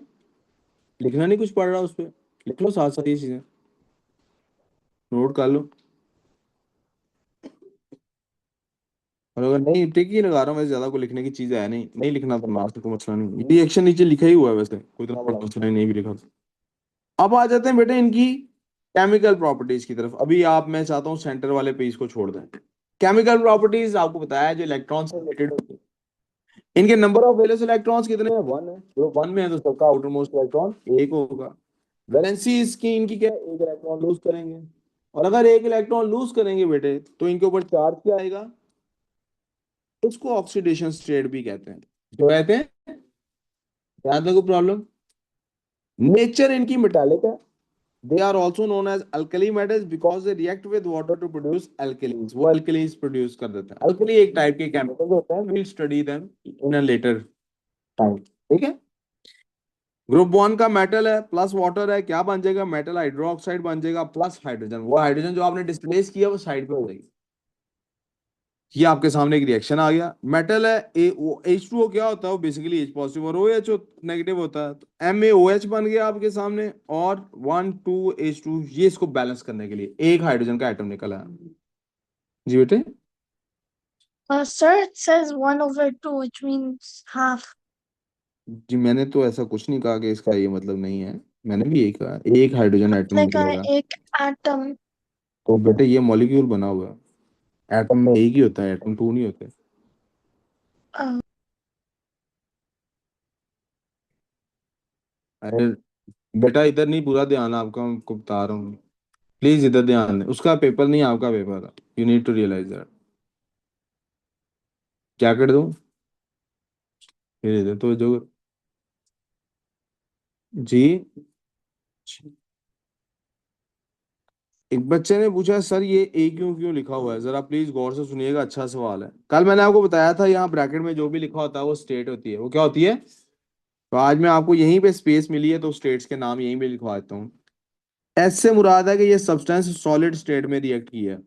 लिखना नहीं कुछ पढ़ रहा उस पर, लिख लो साथ साथ ये चीजें नोट कर लो। और अगर नहीं टिक ही लगा रहा हूँ, वैसे ज्यादा कोई लिखने की चीज है नहीं, नहीं लिखना तो लास्ट को मसला नहीं, ये एक्शन नीचे लिखा ही हुआ है, वैसे कोई इतना बड़ा मसला नहीं भी लिखा तो। अब आ जाते हैं बेटे इनकी केमिकल प्रॉपर्टीज की तरफ। अभी आप, मैं चाहता हूँ सेंटर वाले पेज को छोड़ दें। केमिकल प्रॉपर्टीज आपको बताया जो इलेक्ट्रॉन से रिलेटेड होती है। इनके नंबर ऑफ वैलेंस इलेक्ट्रॉन्स कितने हैं? 1 है। ग्रुप 1 में है तो सबका आउटर मोस्ट इलेक्ट्रॉन एक होगा। वैलेंसी इसकी इनकी क्या है? एक इलेक्ट्रॉन लूज करेंगे, और अगर एक इलेक्ट्रॉन लूज करेंगे बेटे तो इनके ऊपर चार्ज क्या आएगा? उसको ऑक्सीडेशन स्टेट भी कहते हैं। जो कहते हैं, याद है कोई प्रॉब्लम? नेचर इनकी मेटालिक है। They are also known as alkali metals because they react with water to produce alkalis. वो अल्कलीज प्रोड्यूस कर देते हैं। अल्कली एक टाइप के केमिकल्स होते हैं, we'll study them in a later time. ठीक है, ग्रुप 1 का मेटल है प्लस वाटर है, क्या बन जाएगा? मेटल हाइड्रोक्साइड बन जाएगा प्लस हाइड्रोजन। वो हाइड्रोजन जो आपने डिस्प्लेस किया वो साइड पे हो जाएगी। ये आपके सामने एक रिएक्शन आ गया। मेटल है H2O, क्या होता है वो? बेसिकली H पॉजिटिव और OH नेगेटिव होता है, तो MaOH बन गया आपके सामने, और 1 2 H2, ये इसको बैलेंस करने के लिए एक हाइड्रोजन का एटम निकला है। जी बेटे, Sir, it says 1/2, which means half. जी मैंने तो ऐसा कुछ नहीं कहा कि इसका ये मतलब नहीं है, मैंने भी यही कहा एक हाइड्रोजन एटम Like निकलेगा। एक atom. तो बेटे ये मॉलिक्यूल बना हुआ है, एटम में एक ही होता है, एटम टू नहीं होते। Uh, अरे बेटा इधर नहीं, पूरा ध्यान आपका मैं आपको बता रहा हूँ, प्लीज इधर ध्यान दें। उसका पेपर नहीं, आपका पेपर है, you need to realize that. क्या कर दूं फिर इधर तो जो, जी, एक बच्चे ने पूछा सर ये ए क्यों क्यों लिखा हुआ है, जरा प्लीज गौर से सुनिएगा, अच्छा सवाल है। कल मैंने आपको बताया था यहाँ ब्रैकेट में जो भी लिखा होता है वो स्टेट होती है, वो क्या होती है? तो आज मैं आपको यहीं पे स्पेस मिली है तो स्टेट्स के नाम यहीं पे लिखवा देता हूँ। एस से मुराद है कि ये सब्सटेंस सॉलिड स्टेट में रिएक्ट की है,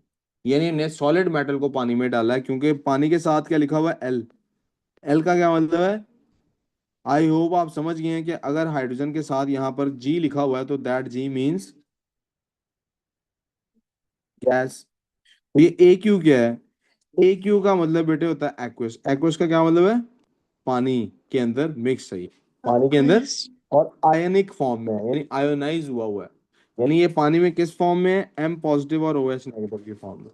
यानी हमने सॉलिड मेटल को पानी में डाला है, क्योंकि पानी के साथ क्या लिखा हुआ है? एल। एल का क्या मतलब है? आई होप आप समझ गए हैं कि अगर हाइड्रोजन के साथ यहाँ पर जी लिखा हुआ है तो दैट जी मीन्स गैस। तो ये ए क्यू क्या है? ए क्यू का मतलब बेटे होता है एक्वस। एक्वस का क्या मतलब है? पानी के अंदर मिक्स है ये, पानी के अंदर, Aqueous. और आयनिक फॉर्म में है, यानी आयोनाइज हुआ हुआ है। यानी ये पानी में किस फॉर्म में है? एम पॉजिटिव और OH नेगेटिव की फॉर्म में।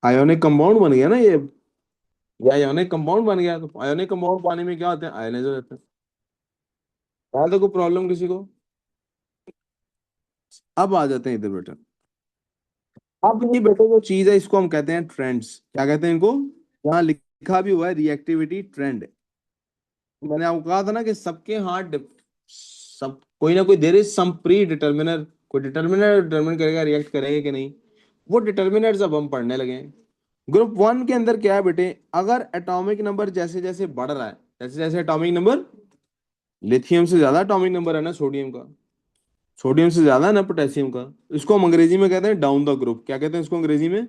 आयोनिक कंपाउंड बन गया ना ये आयोनिक कंपाउंड बन गया। तो आयोनिक कंपाउंड पानी में क्या होते हैं? आयोनाइज हो जाते हैं। यहाँ तो कोई प्रॉब्लम किसी को? अब आ जाते हैं इधर बेटा। अब ये बेटा जो चीज है इसको हम कहते हैं ट्रेंड्स। क्या कहते हैं इनको? यहाँ लिखा भी हुआ है रिएक्टिविटी ट्रेंड। मैंने आपको कहा था ना कि सबके हाथ सब कोई ना कोई there is some pre determiner, कोई डिटर्मिनर डिटर्मिन करेगा रिएक्ट करेंगे कि नहीं। वो डिटर्मिनर्स अब हम पढ़ने लगे हैं। ग्रुप 1 के अंदर क्या है बेटे? अगर एटॉमिक नंबर जैसे जैसे बढ़ रहा है, जैसे जैसे एटॉमिक नंबर, लिथियम से ज्यादा एटॉमिक नंबर है ना सोडियम का, सोडियम से ज्यादा है ना पोटेशियम का, इसको हम अंग्रेजी में कहते हैं डाउन द ग्रुप। क्या कहते हैं इसको अंग्रेजी में?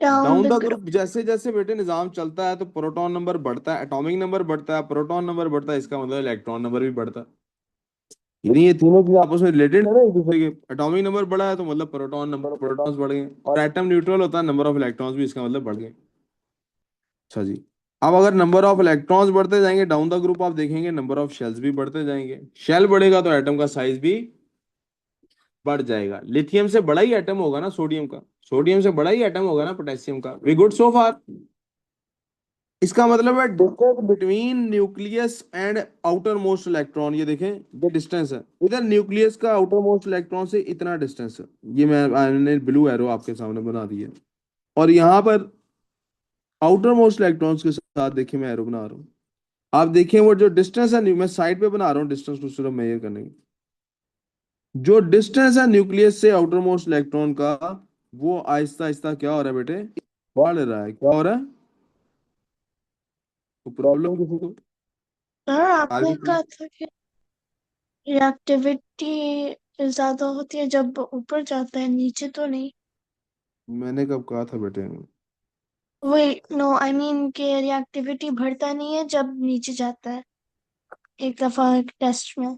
Down down the the group. Group. जैसे जैसे बेटे निजाम चलता है तो प्रोटॉन नंबर बढ़ता है, एटॉमिक नंबर बढ़ता है, प्रोटॉन नंबर बढ़ता है, इसका मतलब इलेक्ट्रॉन नंबर भी बढ़ता है। यानी ये तीनों चीजें आपस में रिलेटेड है ना एक दूसरे के। एटॉमिक नंबर बढ़ा है तो मतलब प्रोटॉन नंबर, प्रोटॉन्स बढ़ गए, और एटम न्यूट्रल होता है, नंबर ऑफ इलेक्ट्रॉन्स भी इसका मतलब बढ़ गए। अच्छा जी, अब अगर नंबर ऑफ इलेक्ट्रॉन्स बढ़ते जाएंगे डाउन द ग्रुप, आप देखेंगे नंबर ऑफ शेल्स भी बढ़ते जाएंगे। शेल बढ़ेगा तो एटम का साइज भी बढ़ जाएगा। लिथियम से बड़ा ही एटम होगा ना सोडियम का, सोडियम से बड़ा ही एटम होगा ना पोटेशियम का। वी गुड सो फार। इसका मतलब है distance between nucleus and outer most electron, ये देखें ये डिस्टेंस है, इधर न्यूक्लियस का आउटर मोस्ट इलेक्ट्रॉन से इतना डिस्टेंस है। ये मैंने ब्लू एरो आपके सामने बना दी है, और यहाँ पर आउटर मोस्ट इलेक्ट्रॉन्स के साथ देखिए मैं एरो बना रहा हूँ। आप देखिए वो जो डिस्टेंस है, मैं साइड पे बना रहा हूँ डिस्टेंस को सिर्फ मेजर करने की। जो डिस्टेंस है न्यूक्लियस से आउटर मोस्ट इलेक्ट्रॉन का, वो आहिस्ता आहिस्ता क्या हो रहा है बेटे, बढ़ रहा है। क्या हो रहा है? तो प्रॉब्लम किसी को सर आपने आगे कहा था कि रिएक्टिविटी ज्यादा होती है जब ऊपर जाता है, नीचे तो नहीं। मैंने कब कहा था बेटे? वही नो आई मीन कि रिएक्टिविटी बढ़ता नहीं है जब नीचे जाता है, एक दफा एक टेस्ट में।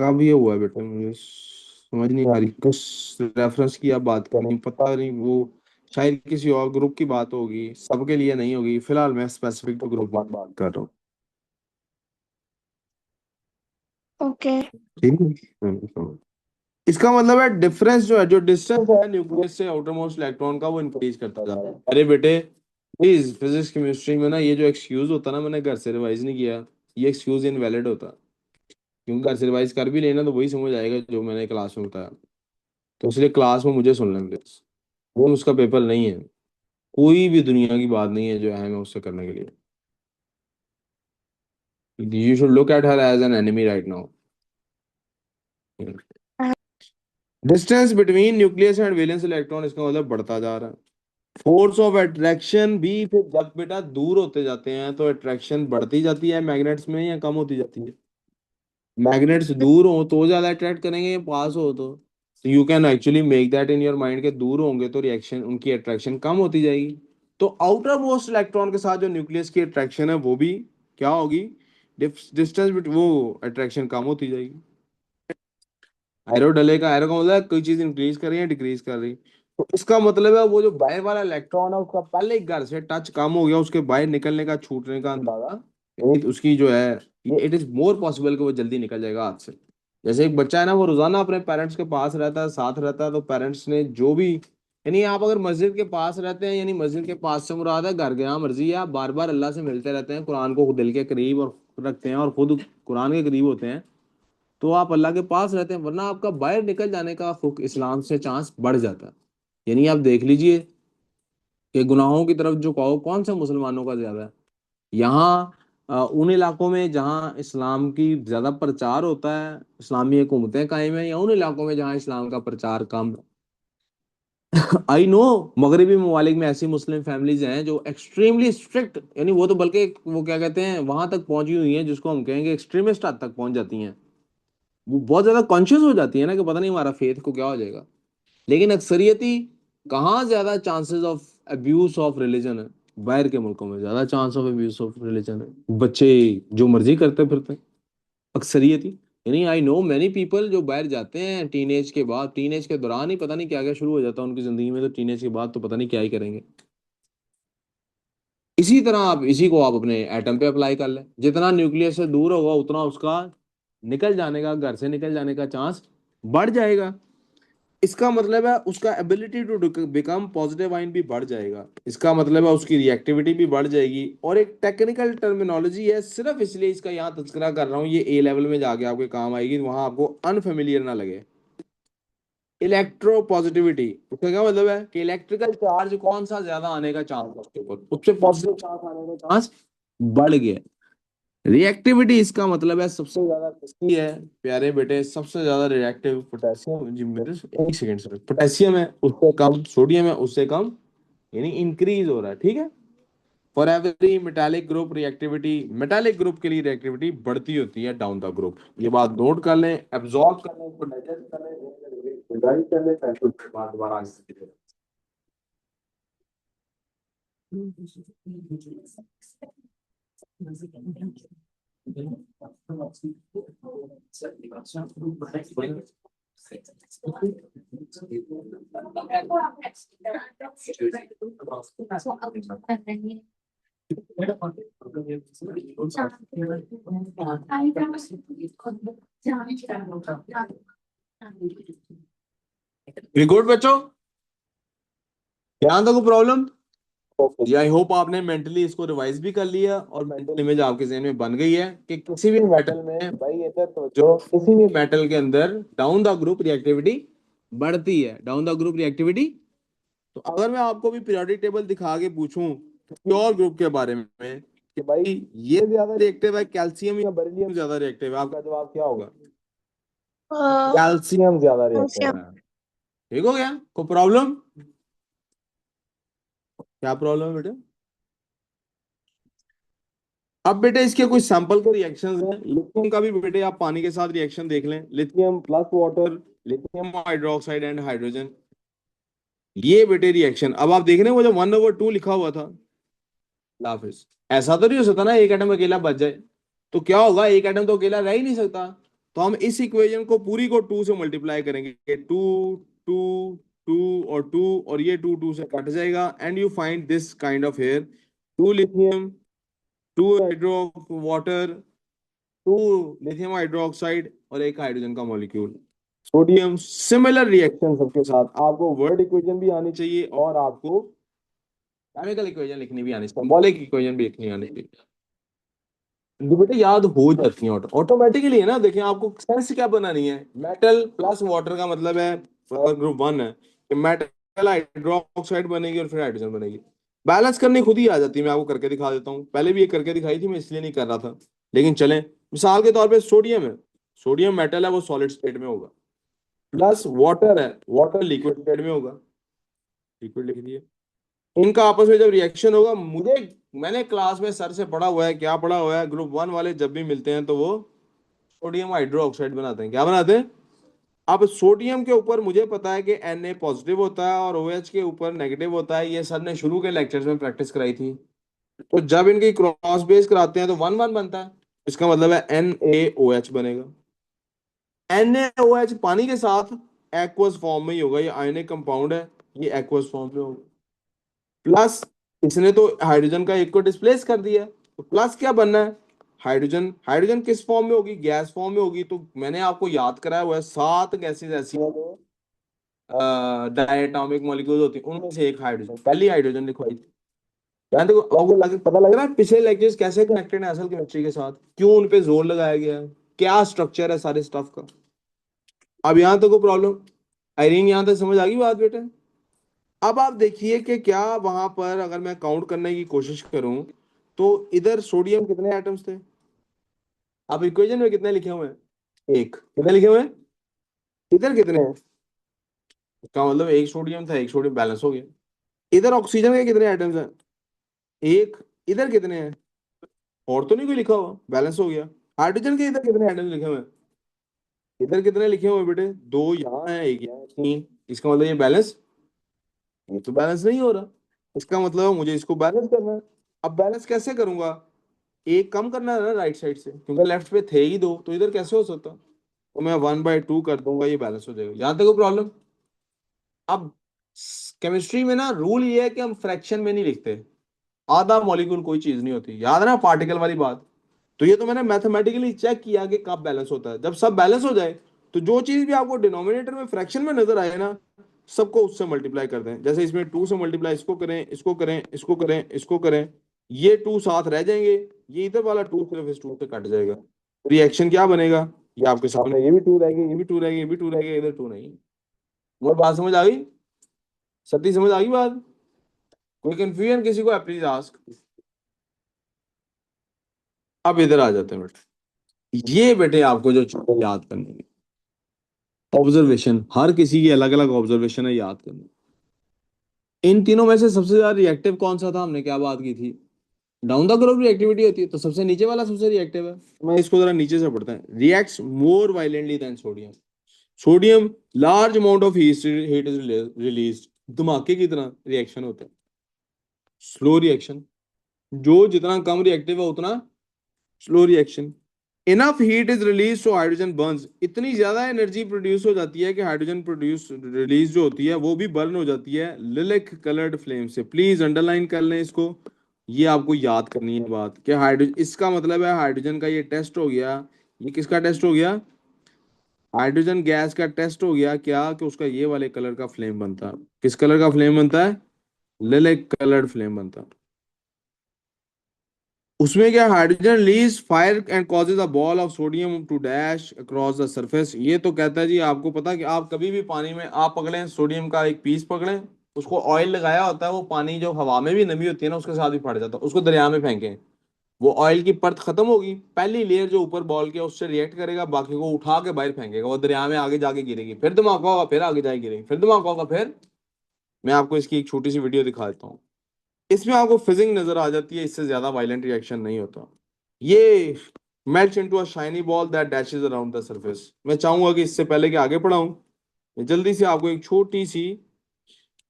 कब ये हुआ है बेटा? मुझे समझ नहीं आ रही किस रेफरेंस की आप बात कर रही हैं। पता नहीं, वो शायद किसी और ग्रुप की बात होगी, सबके लिए नहीं होगी। फिलहाल मैं स्पेसिफिक तो ग्रुप बात कर रहा हूँ। ओके। ठीक है। इसका मतलब है डिफरेंस जो है, जो डिस्टेंस है न्यूक्लियस से आउटर मोस्ट इलेक्ट्रॉन का, वो इंक्रीज करता जा रहा है। अरे बेटे प्लीज, फिजिक्स केमिस्ट्री में ना ये जो एक्सक्यूज होता है ना, मैंने घर से रिवाइज नहीं किया, ये एक्सक्यूज इनवैलिड होता है। क्योंकि घर से रिवाइज कर भी लेना तो वही समझ आएगा जो मैंने क्लास में बताया। तो इसलिए क्लास में मुझे सुन लेंगे, वो उसका पेपर नहीं है। कोई भी दुनिया की बात नहीं है जो अहम है उससे करने के लिए। You should look at her as an enemy right now. Distance between nucleus and valence electron, इसका मतलब बढ़ता जा रहा है। फोर्स ऑफ अट्रैक्शन भी फिर जब बेटा दूर होते जाते हैं तो अट्रैक्शन बढ़ती जाती है मैग्नेट्स में, या कम होती जाती है? मैग्नेट्स दूर हो तो ज्यादा अट्रैक्ट करेंगे, या पास हो तो you can actually make that in your mind के दूर होंगे तो रिएक्शन, उनकी अट्रैक्शन कम होती जाएगी। तो आउटर मोस्ट इलेक्ट्रॉन के साथ जो न्यूक्लियस की अट्रैक्शन है वो भी क्या होगी, डिस्टेंस बिट वो अट्रैक्शन कम होती जाएगी। एरो डलेगा, एरो का मतलब है कोई चीज इंक्रीज कर रही है डिक्रीज कर रही। तो इसका मतलब है वो जो बाहर वाला इलेक्ट्रॉन है उसका पहले ही घर से टच कम हो गया, उसके बाहर निकलने का, छूटने का अंदाजा, यानी उसकी जो है, ये इट इज मोर पॉसिबल कि वो जल्दी निकल जाएगा हाथ से। जैसे एक बच्चा है ना, वो रोजाना अपने पेरेंट्स के पास रहता है, साथ रहता है, तो पेरेंट्स ने जो भी, यानी आप अगर मस्जिद के पास रहते हैं, यानी मस्जिद के पास से मुराद है घर के यहाँ मर्जी है, आप बार बार अल्लाह से मिलते रहते हैं, कुरान को दिल के करीब और रखते हैं और खुद कुरान के करीब होते हैं, तो आप अल्लाह के पास रहते हैं। वरना आपका बाहर निकल जाने का इस्लाम से चांस बढ़ जाता है। यानी आप देख लीजिए कि गुनाहों की तरफ जो कहो कौन सा मुसलमानों का ज्यादा है। यहाँ उन इलाकों में जहाँ इस्लाम की ज्यादा प्रचार होता है, इस्लामी हुकूमतें कायम है, या उन इलाकों में जहाँ इस्लाम का प्रचार कम है। आई नो मगरबी ममालिक में ऐसी मुस्लिम फैमिलीज हैं जो एक्सट्रीमली स्ट्रिक्ट, यानी वो तो बल्कि वो क्या कहते हैं वहां तक पहुंची हुई हैं जिसको हम कहेंगे एक्सट्रीमिस्ट हद तक पहुंच जाती हैं। वो बहुत ज्यादा कॉन्शियस हो जाती है ना कि पता नहीं हमारा फेथ को क्या हो जाएगा। लेकिन अक्सरियती कहाँ ज्यादा chances of abuse of religion है? बाहर के मुल्कों में ज्यादा chance of abuse of religion है। बच्चे जो मर्जी करते फिरते हैं अक्सरियती। यानी आई नो मैनी पीपल जो बाहर जाते हैं टीनेज के बाद, टीनेज के दौरान ही पता नहीं क्या क्या शुरू हो जाता है उनकी जिंदगी में, तो टीनेज के बाद तो पता नहीं क्या ही करेंगे। इसी तरह आप इसी को आप अपने एटम पे अप्लाई कर लें, जितना न्यूक्लियस से दूर होगा उतना उसका निकल जाने का, घर से निकल जाने का चांस बढ़ जाएगा। इसका मतलब है उसका ability to become positive ion भी बढ़ जाएगा। इसका मतलब है उसकी रिएक्टिविटी भी बढ़ जाएगी। और एक टेक्निकल टर्मिनोलॉजी है, सिर्फ इसलिए इसका यहाँ तस्करा कर रहा हूँ, ये ए लेवल में जाके आपके काम आएगी, वहां आपको अनफेमिलियर ना लगे। इलेक्ट्रो पॉजिटिविटी, उसका क्या मतलब है कि इलेक्ट्रिकल चार्ज कौन सा ज्यादा आने का चांस है उसके ऊपर, उससे पॉजिटिव चार्ज आने का चांस बढ़ गया। रिएक्टिविटी इसका मतलब है सबसे ज्यादा किसकी है प्यारे बेटे, सबसे ज्यादा रिएक्टिव पोटेशियम जी, मेरे एक सेकंड सर, पोटेशियम है उससे कम, सोडियम है उससे कम, यानी इंक्रीज हो रहा है। ठीक है। For every metallic group reactivity, metallic group के लिए रिएक्टिविटी बढ़ती होती है डाउन द ग्रुप। ये बात नोट कर लें, एब्जॉर्ब कर लें, इसको डाइजेस्ट कर लें, रिवाइज कर लें, फिर बात दोबारा आगे सीखें। गुड बच्चों, ध्यान दो प्रॉब्लम। जी आई होप आपने मेंटली इसको रिवाइज भी कर लिया और मेंटल इमेज आपके जहन में बन गई है कि किसी भी मेटल में भाई इधर तो जो किसी भी मेटल के अंदर डाउन द ग्रुप रिएक्टिविटी बढ़ती है, डाउन द ग्रुप रिएक्टिविटी। तो अगर मैं आपको भी पीरियोडिक टेबल दिखा के पूछूं प्योर ग्रुप के बारे में कि भाई ये ज्यादा रिएक्टिव है कैल्शियम या बेरिलियम ज्यादा रिएक्टिव है, आपका जवाब क्या होगा? कैल्शियम ज्यादा रिएक्टिव कैल्शियम। है। ठीक हो गया? कोई प्रॉब्लम? क्या प्रॉब्लम है बेटा? अब बेटे इसके कुछ सैंपल के रिएक्शंस हैं। लिथियम का भी बेटे आप पानी के साथ रिएक्शन देख लें, lithium plus water, lithium hydroxide and hydrogen, ये बेटे रिएक्शन। अब आप देख रहे हैं वो जो 1/2 लिखा हुआ था, लाफिज ऐसा तो नहीं हो सकता ना एक एटम अकेला बच जाए। तो क्या होगा, एक एटम तो अकेला रह ही नहीं सकता। तो हम इस इक्वेशन को पूरी को 2 से मल्टीप्लाई करेंगे, 2 2 2 और ये 2 2 से कट जाएगा and you find this kind of here, 2 lithium, 2 hydro water, 2 lithium hydroxide और एक हाइड्रोजन का मॉलिक्यूल, सोडियम। सिमिलर रिएक्शन सबके साथ। आपको वर्ड इक्वेशन भी आनी चाहिए और आपको केमिकल इक्वेशन लिखनी भी आनी चाहिए, सिंबॉलिक इक्वेशन भी लिखनी आनी चाहिए। जो बेटे याद हो जाती है ऑटोमेटिकली है ना। देखिए आपको सेंस क्या बनानी है, मेटल प्लस वाटर का मतलब है ग्रुप 1 है कि मेटल हाइड्रोक्साइड बनेगी और फिर हाइड्रोजन बनेगी। बैलेंस करनी खुद ही आ जाती है। मैं आपको करके दिखा देता हूँ, पहले भी ये करके दिखाई थी, मैं इसलिए नहीं कर रहा था, लेकिन चलें। मिसाल के तौर पे सोडियम है, सोडियम मेटल है वो सॉलिड स्टेट में होगा, प्लस वाटर है, वाटर लिक्विड स्टेट में होगा, लिक्विड लिख दिए। इनका आपस में जब रिएक्शन होगा, मैंने क्लास में सर से पढ़ा हुआ है, क्या पढ़ा हुआ है, ग्रुप 1 वाले जब भी मिलते हैं तो वो सोडियम हाइड्रोक्साइड बनाते हैं। क्या बनाते हैं? अब सोडियम के ऊपर मुझे पता है कि Na पॉजिटिव होता है और OH के ऊपर नेगेटिव होता है, ये सर ने शुरू के लेक्चर्स में प्रैक्टिस कराई थी। तो जब इनकी क्रॉस बेस कराते हैं तो 1 1 बनता है, इसका मतलब है NaOH बनेगा। NaOH पानी के साथ एक्वस फॉर्म में ही होगा, ये आयनिक कंपाउंड है, ये एक्वस फॉर्म में होगा। प्लस इसने तो हाइड्रोजन का एक को डिस्प्लेस कर दिया, तो प्लस क्या बनना है, हाइड्रोजन। हाइड्रोजन किस फॉर्म में होगी? गैस फॉर्म में होगी। तो मैंने आपको याद कराया हुआ है 7 गैसेज ऐसी हैं जो डायटोमिक मॉलिक्यूल होती है, उनमें से एक हाइड्रोजन, पहली हाइड्रोजन लिखवाई थी। यानी देखो आपको पता लग रहा है पिछले लेक्चर्स कैसे कनेक्टेड है असल केमिस्ट्री के साथ, क्यों उन पे जोर लगाया गया है, क्या स्ट्रक्चर है सारे स्टफ का। अब यहाँ तक को प्रॉब्लम, आयरीन यहाँ तक समझ आ गई बात बेटा? अब आप देखिए कि क्या वहां पर अगर मैं काउंट करने की कोशिश करूं तो इधर सोडियम कितने एटम्स थे? आप इक्वेशन में कितने लिखे हुए हैं? एक। कितने लिखे हुए हैं? इधर कितने हैं? इसका मतलब एक सोडियम था, एक सोडियम बैलेंस हो गया। इधर ऑक्सीजन के कितने एटम्स हैं? एक। इधर कितने हैं? और तो नहीं कोई लिखा हुआ, बैलेंस हो गया। हाइड्रोजन के इधर कितने एटम्स लिखे हुए हैं? इधर कितने लिखे हुए हैं बेटे? दो यहाँ है, एक यहाँ है, 3। इसका मतलब ये बैलेंस, ये तो बैलेंस नहीं हो रहा। इसका मतलब मुझे इसको बैलेंस करना है। अब बैलेंस कैसे करूंगा? एक कम करना है ना राइट साइड से, क्योंकि लेफ्ट पे थे ही दो, तो इधर कैसे हो सकता? तो मैं 1/2 कर दूंगा, ये बैलेंस हो जाएगा। यहां तक प्रॉब्लम? अब केमिस्ट्री में ना रूल ये है कि हम फ्रैक्शन में नहीं लिखते, आधा मॉलिक्यूल कोई चीज नहीं होती, याद है ना पार्टिकल वाली बात। तो ये तो मैंने मैथमेटिकली चेक किया कि कब बैलेंस होता है, जब सब बैलेंस हो जाए। तो जो चीज भी आपको डिनोमिनेटर में फ्रैक्शन में नजर आए ना, सबको उससे मल्टीप्लाई कर दें। जैसे इसमें 2 से मल्टीप्लाई इसको करें, इसको करें, इसको करें, इसको करें, ये 2 साथ रह जाएंगे, ये इधर वाला 2 सिर्फ इस 2 से कट जाएगा। रिएक्शन क्या बनेगा? ये आपके सामने, ये भी 2 रह गए, ये भी 2 रह गए, ये भी 2 रह गए, इधर 2 नहीं। और बात समझ आ गई? सती समझ आ गई बात? कोई कंफ्यूजन किसी को है प्लीज आस्क। अब इधर आ जाते हैं बेटे, ये बेटे आपको जो चीजें याद करनी है, ऑब्जर्वेशन, हर किसी की अलग अलग ऑब्जर्वेशन है याद करनी। इन तीनों में से सबसे ज्यादा रिएक्टिव कौन सा था? हमने क्या बात की थी? डाउन द ग्रुप रिएक्टिविटी होती है, तो सबसे नीचे वाला सबसे रिएक्टिव है। मैं इसको जरा नीचे से पढ़ता है, reacts more violently than sodium. Sodium large amount of heat is release, धमाके की तरह रिएक्शन होता है। स्लो रिएक्शन, जो जितना कम रिएक्टिव है उतना slow reaction. Enough heat is release so hydrogen Burns, इतनी ज्यादा एनर्जी प्रोड्यूस हो जाती है कि हाइड्रोजन प्रोड्यूस रिलीज जो होती है वो भी बर्न हो जाती है लिलिक कलर्ड फ्लेम से। प्लीज अंडरलाइन कर लें इसको, ये आपको याद करनी है बात कि हाइड्रोजन, इसका मतलब है हाइड्रोजन का ये टेस्ट हो गया। ये किसका टेस्ट हो गया? हाइड्रोजन गैस का टेस्ट हो गया क्या कि उसका ये वाले कलर का फ्लेम बनता है। किस कलर का फ्लेम बनता है? लिलिक कलर्ड फ्लेम बनता है। उसमें क्या, hydrogen release fire and causes a ball of sodium to dash across the surface. ये तो कहता है जी, आपको पता है कि आप कभी भी पानी में आप पकड़ें सोडियम का एक पीस पकड़ें, उसको ऑयल लगाया होता है, वो पानी जो हवा में भी नमी होती है ना उसके साथ भी फट जाता है, उसको दरिया में फेंकें, वो ऑयल की परत खत्म होगी, पहली लेयर जो ऊपर बॉल के उससे रिएक्ट करेगा, बाकी को उठा के बाहर फेंकेगा, वो दरिया में आगे जाके गिरेगी, फिर धमाका होगा, फिर आगे जाके गिरेगी, फिर धमाका होगा, फिर। मैं आपको इसकी एक छोटी सी वीडियो दिखा देता हूँ। इसमें आपको फिजिंग नजर आ जाती है, इससे ज्यादा वायलेंट रिएक्शन नहीं होता। ये melt into a shiny ball that dashes around the surface. मैं चाहूंगा कि इससे पहले कि आगे पढ़ाऊं, मैं जल्दी से आपको एक छोटी सी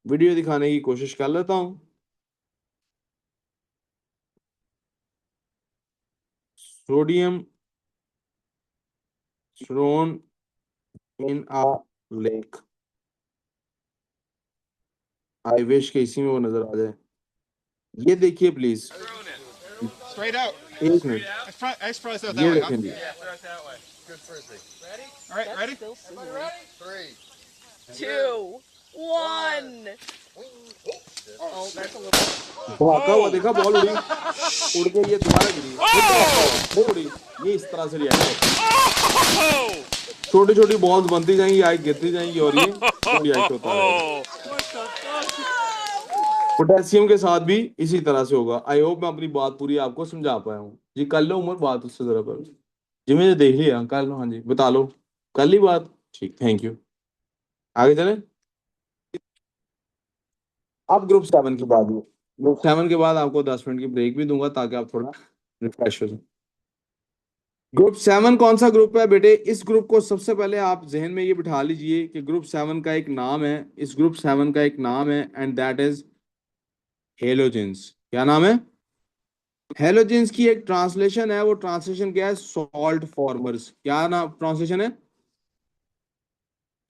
वीडियो दिखाने की कोशिश कर लेता हूं। Sodium thrown in a lake. I wish कि इसी में वो नजर आ जाए। ये देखिए प्लीज, Straight out. एक minute, Let's probably throw it that ये way, huh? देखें जी। All right, ready? Two, one. Oh, that's a little. धमाका हुआ, देखा, बॉल उड़ी, उड़ के ये दोबारा गिरी, फिर धमाका हुआ, फिर उड़ी। ये इस तरह से रिएक्ट होता है, छोटी छोटी बॉल्स बनती जाएंगी, आगे गिरती जाएंगी, और ये रिएक्ट होता रहेगा। पोटेशियम के साथ भी इसी तरह से होगा। आई होप मैं अपनी बात पूरी आपको समझा पाया हूँ जी। कर लो उम्र बात उससे जरा पर जी, मैंने देख लिया, कर लो, हाँ जी बता लो, कर ली बात, ठीक, थैंक यू। आगे चले। अब ग्रुप 7 की बात है। ग्रुप 7 के बाद आपको 10 मिनट की ब्रेक भी दूंगा ताकि आप थोड़ा रिफ्रेश हो जाए। ग्रुप 7 कौन सा ग्रुप है बेटे? इस ग्रुप को सबसे पहले आप जहन में ये बिठा लीजिए कि ग्रुप 7 का एक नाम है, इस ग्रुप 7 का एक नाम है, एंड दैट इज हेलोजेंस। क्या नाम है? हेलोजेंस की एक ट्रांसलेशन है, वो ट्रांसलेशन क्या है? Salt formers. क्या नाम ट्रांसलेशन है?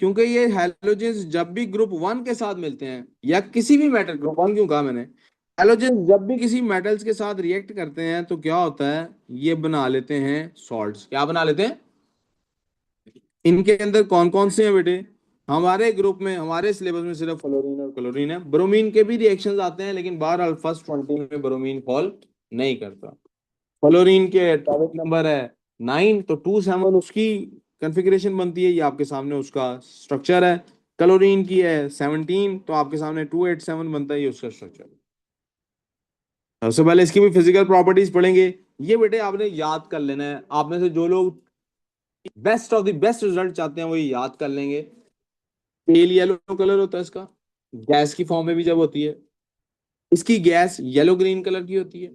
क्योंकि ये हेलोजेंस जब भी ग्रुप 1 के साथ मिलते हैं, या किसी भी मेटल, ग्रुप 1 क्यों कहा मैंने, हेलोजेंस जब भी किसी मेटल्स के साथ रिएक्ट करते हैं तो क्या होता है, ये बना लेते हैं सॉल्ट्स। क्या बना लेते हैं? इनके अंदर कौन कौन से हैं बेटे? हमारे ग्रुप में, हमारे सिलेबस में सिर्फ फ्लोरीन और क्लोरीन है। ब्रोमीन के भी रिएक्शंस आते हैं, लेकिन बहरहाल फर्स्ट 20 में ब्रोमीन फॉल नहीं करता। फ्लोरीन के एटॉमिक नंबर है 9, तो 2 7 उसकी कॉन्फ़िगरेशन बनती है, ये आपके सामने उसका स्ट्रक्चर है। क्लोरीन की है 17, तो आपके सामने 2 8 7 बनता है, ये उसका स्ट्रक्चर। सबसे पहले इसकी भी फिजिकल प्रॉपर्टीज पढ़ेंगे। ये बेटे आपने याद कर लेना है, आप में से जो लोग best of the best result चाहते हैं वो ये याद कर लेंगे। पेल येलो कलर होता है इसका, गैस की फॉर्म में भी जब होती है। इसकी गैस येलो ग्रीन कलर की होती है।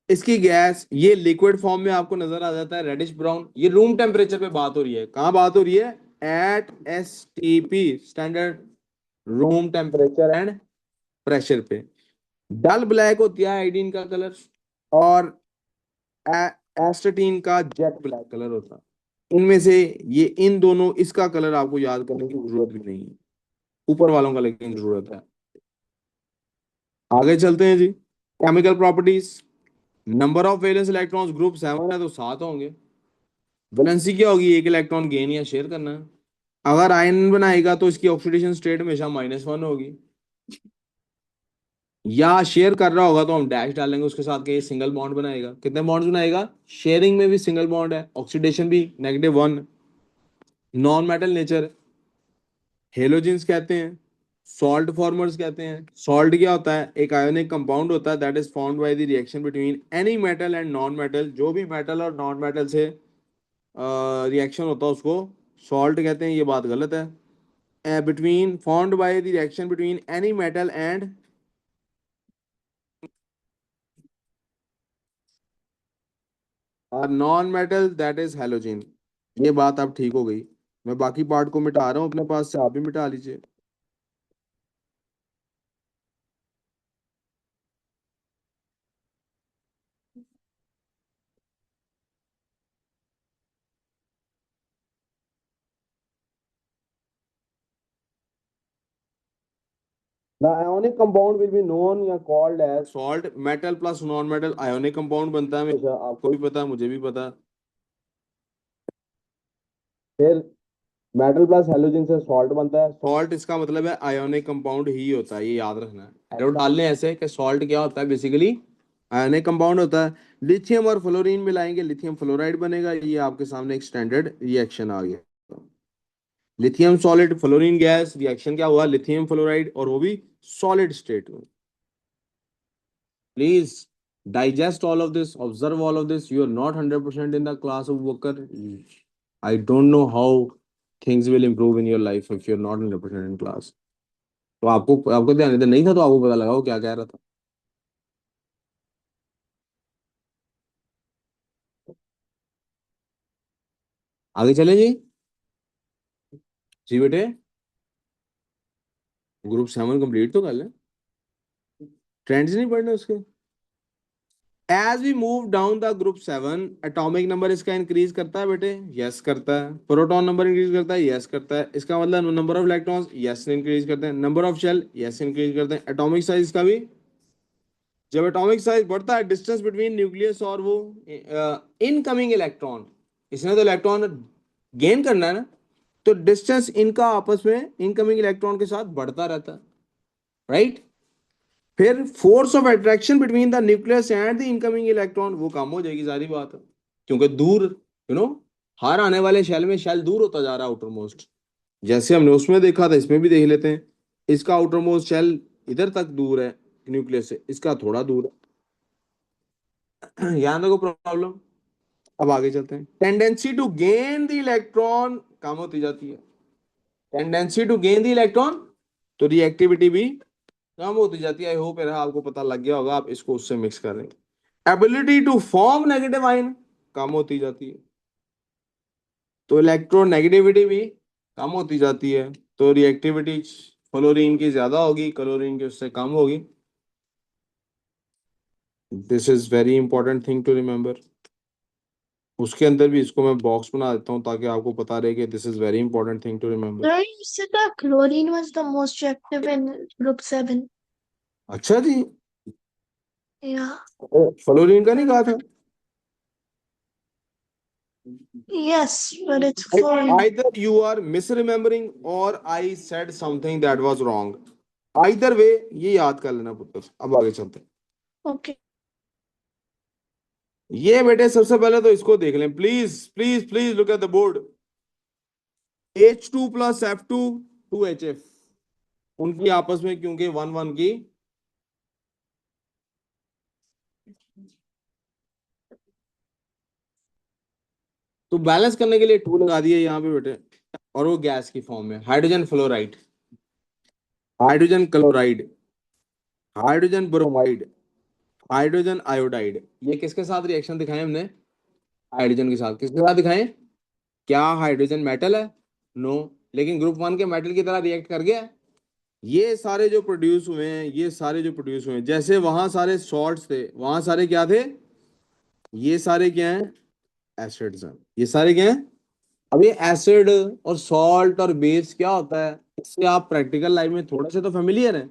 इसकी गैस ये लिक्विड फॉर्म में आपको नजर आ जाता है रेडिश ब्राउन। ये रूम टेम्परेचर पे बात हो रही है, कहाँ बात हो रही है? At STP, standard room temperature and pressure पे। डल ब्लैक होती है आयोडीन का कलर, और एस्टेटीन का जेट ब्लैक कलर होता है। इनमें से ये इन दोनों, इसका कलर आपको याद करने की जरूरत भी नहीं है, ऊपर वालों का लेकिन जरूरत है। आगे चलते हैं जी। Chemical properties. Number of valence electrons, group 7 है तो 7 होंगे। वैलेंसी क्या होगी? एक इलेक्ट्रॉन गेन या शेयर करना है। अगर आयन बनाएगा तो इसकी ऑक्सीडेशन स्टेट हमेशा -1 होगी, या शेयर कर रहा होगा तो हम डैश डालेंगे उसके साथ के, ये सिंगल बॉन्ड बनाएगा। कितने बॉन्ड्स बनाएगा? शेयरिंग में भी सिंगल बॉन्ड है, ऑक्सीडेशन भी -1, नॉन मेटल नेचर। हेलोजेंस कहते हैं, सॉल्ट फॉर्मर्स कहते हैं। सॉल्ट क्या होता है? एक आयोनिक कंपाउंड होता है that is found by the reaction between any metal and non metal. जो भी मेटल और नॉन मेटल से रिएक्शन होता है उसको सॉल्ट कहते हैं। ये बात गलत है। Between found by the reaction between any metal and non metal that is halogen. ये बात अब ठीक हो गई। मैं बाकी पार्ट को मिटा रहा हूँ अपने पास से, आप भी मिटा लीजिए। The ionic compound will be known या called as salt। Metal plus non metal ionic compound बनता है हमेशा, आपको भी पता है, मुझे भी पता है। फिर मेटल प्लस हेलोजन से सॉल्ट बनता है। सॉल्ट इसका मतलब है आयोनिक कंपाउंड ही होता है, ये याद रखना है। एरो डालने ऐसे कि सॉल्ट क्या होता है, बेसिकली आयोनिक कंपाउंड होता है। लिथियम और फ्लोरीन मिलाएंगे, लिथियम फ्लोराइड बनेगा। ये आपके सामने एक स्टैंडर्ड रिएक्शन आ गया। Lithium solid fluorine gas, reaction क्या हुआ, लिथियम फ्लोराइड, और वो भी सॉलिड स्टेट में। Please digest all of this, observe all of this. You are not 100% in the class of worker. I don't know how things will improve in your life if you're not 100% in class. तो आपको आपको ध्यान इधर नहीं था, तो आपको पता लगा वो क्या कह रहा था। आगे चले जी। जी बेटे, ग्रुप 7 कंप्लीट तो कर लें, ट्रेंड्स नहीं पढ़ने उसके। As we move down the group 7, atomic number इसका इंक्रीज करता है बेटे, यस करता है। प्रोटॉन नंबर इंक्रीज करता है, यस करता है। इसका मतलब number of electrons, yes increase करते हैं। Number of shell, yes increase करते हैं। एटॉमिक साइज इसका भी, जब एटॉमिक साइज बढ़ता है, डिस्टेंस बिटवीन न्यूक्लियस और वो इनकमिंग इलेक्ट्रॉन, इसने तो इलेक्ट्रॉन गेन करना है ना, तो डिस्टेंस इनका आपस में इनकमिंग इलेक्ट्रॉन के साथ बढ़ता रहता है, राइट। फिर force of attraction between the nucleus and the incoming electron वो कम हो जाएगी, सारी बात है, क्योंकि दूर हर आने वाले शेल में शेल दूर होता जा रहा है आउटर मोस्ट। जैसे हमने उसमें देखा था, इसमें भी देख लेते हैं। इसका आउटर मोस्ट शेल इधर तक दूर है न्यूक्लियस से, इसका थोड़ा दूर है। यहाँ देखो प्रॉब्लम। अब आगे चलते हैं। Tendency to gain the electron कम होती जाती है, tendency to gain the electron, तो रिएक्टिविटी भी कम होती जाती है। आई होप आपको पता लग गया होगा, आप इसको उससे मिक्स कर लेंगे। Ability to form negative ion कम होती जाती है, तो इलेक्ट्रोनेगेटिविटी भी कम होती जाती है, तो रिएक्टिविटी फ्लोरीन की ज्यादा होगी, क्लोरीन की उससे कम होगी। This is very important thing to remember. उसके अंदर भी इसको मैं बॉक्स बना देता हूँ ताकि आपको पता रहे कि this is very important thing to remember. Sir, you said that chlorine was the most reactive in group 7. अच्छा जी, Yeah. फ्लोरीन का नहीं कहा था? Yes, but it's fluorine. Either you are misremembering or I said something that was wrong. Either way, ये याद कर लेना पुत्र। अब आगे चलते हैं। Okay. ये बेटे सबसे पहले तो इसको देख लें, please please please look at the board. H2 plus F2 2HF, उनकी आपस में क्योंकि 1 1 की, तो बैलेंस करने के लिए 2 लगा दिए यहाँ पे बेटे, और वो गैस की फॉर्म में hydrogen fluoride, hydrogen chloride, hydrogen bromide, hydrogen iodide. ये किसके साथ रिएक्शन दिखाए हमने? हाइड्रोजन के साथ। किसके साथ दिखाए? क्या हाइड्रोजन मेटल है? नो, लेकिन ग्रुप 1 के मेटल की तरह रिएक्ट कर गया। ये सारे जो प्रोड्यूस हुए हैं, ये सारे जो प्रोड्यूस हुए हैं, जैसे वहां सारे सॉल्ट्स थे, वहां सारे क्या थे? ये सारे क्या हैं? एसिड्स हैं। ये सारे क्या हैं? अब ये एसिड और सॉल्ट और बेस क्या होता है, इससे आप प्रैक्टिकल लाइफ में थोड़ा से तो फेमिलियर हैं,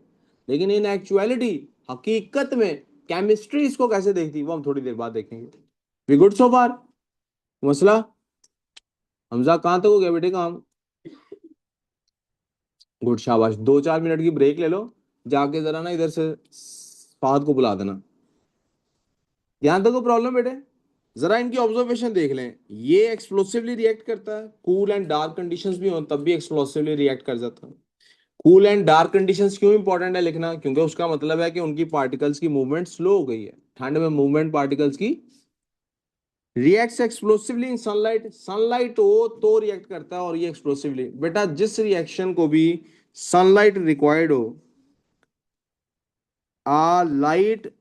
लेकिन इन एक्चुअलिटी, हकीकत में केमिस्ट्री इसको कैसे देखती है वो हम थोड़ी देर बाद देखेंगे। वी गुड सो फार? मसला हमजा कहां तक हो गया बेटे काम? गुड, शाबाश। 2 4 मिनट की ब्रेक ले लो, जाके जरा ना इधर से फाहद को बुला देना। यहां तक को प्रॉब्लम बेटे? जरा इनकी ऑब्जर्वेशन देख लें। ये एक्सप्लोसिवली रिएक्ट करता है, कूल एंड डार्क कंडीशंस भी हो तब भी एक्सप्लोसिवली रिएक्ट कर जाता है। कूल एंड डार्क कंडीशंस क्यों इंपॉर्टेंट है लिखना? क्योंकि उसका मतलब है कि उनकी पार्टिकल्स की मूवमेंट स्लो हो गई है। ठंड में मूवमेंट पार्टिकल्स की, रिएक्ट्स एक्सप्लोसिवली इन सनलाइट, सनलाइट हो तो रिएक्ट करता है, और ये एक्सप्लोसिवली। बेटा जिस रिएक्शन को भी सनलाइट रिक्वायर्ड हो, आ लाइट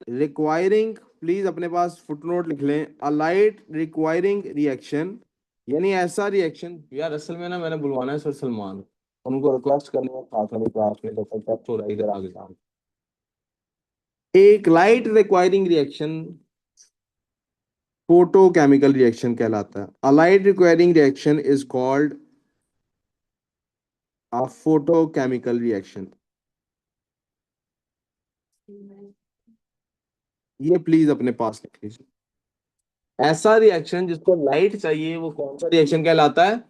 रिक्वायरिंग, प्लीज अपने पास फुटनोट लिख लें, अ लाइट रिक्वायरिंग रिएक्शन, यानी ऐसा रिएक्शन। यार असल में ना मैंने बुलवाना है सर सलमान, उनको रिक्वेस्ट करनी है साथ वाली क्लास में, तो टच हो रहा है इधर आगे काम। एक light requiring reaction photochemical reaction कहलाता है। A light requiring reaction is called a photochemical reaction. ये प्लीज अपने पास लिख लीजिए। ऐसा रिएक्शन जिसको लाइट चाहिए वो कौन सा रिएक्शन कहलाता है?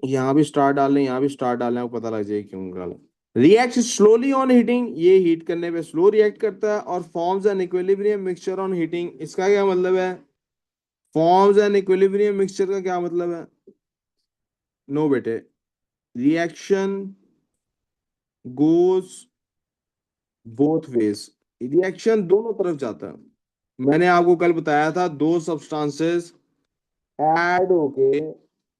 यहाँ भी स्टार डाल लें, यहाँ भी स्टार डाल लें, आपको पता लग जाएगा क्यों डालें। रिएक्ट स्लोली ऑन हीटिंग, ये हीट करने पे स्लो रिएक्ट करता है। और forms an equilibrium mixture on heating, इसका क्या मतलब है? फॉर्म्स एन इक्विलिब्रियम मिक्सचर का क्या मतलब है? नो बेटे, reaction goes both ways, reaction दोनों तरफ जाता है। मैंने आपको कल बताया था दो सब्सटेंसेस ऐड होके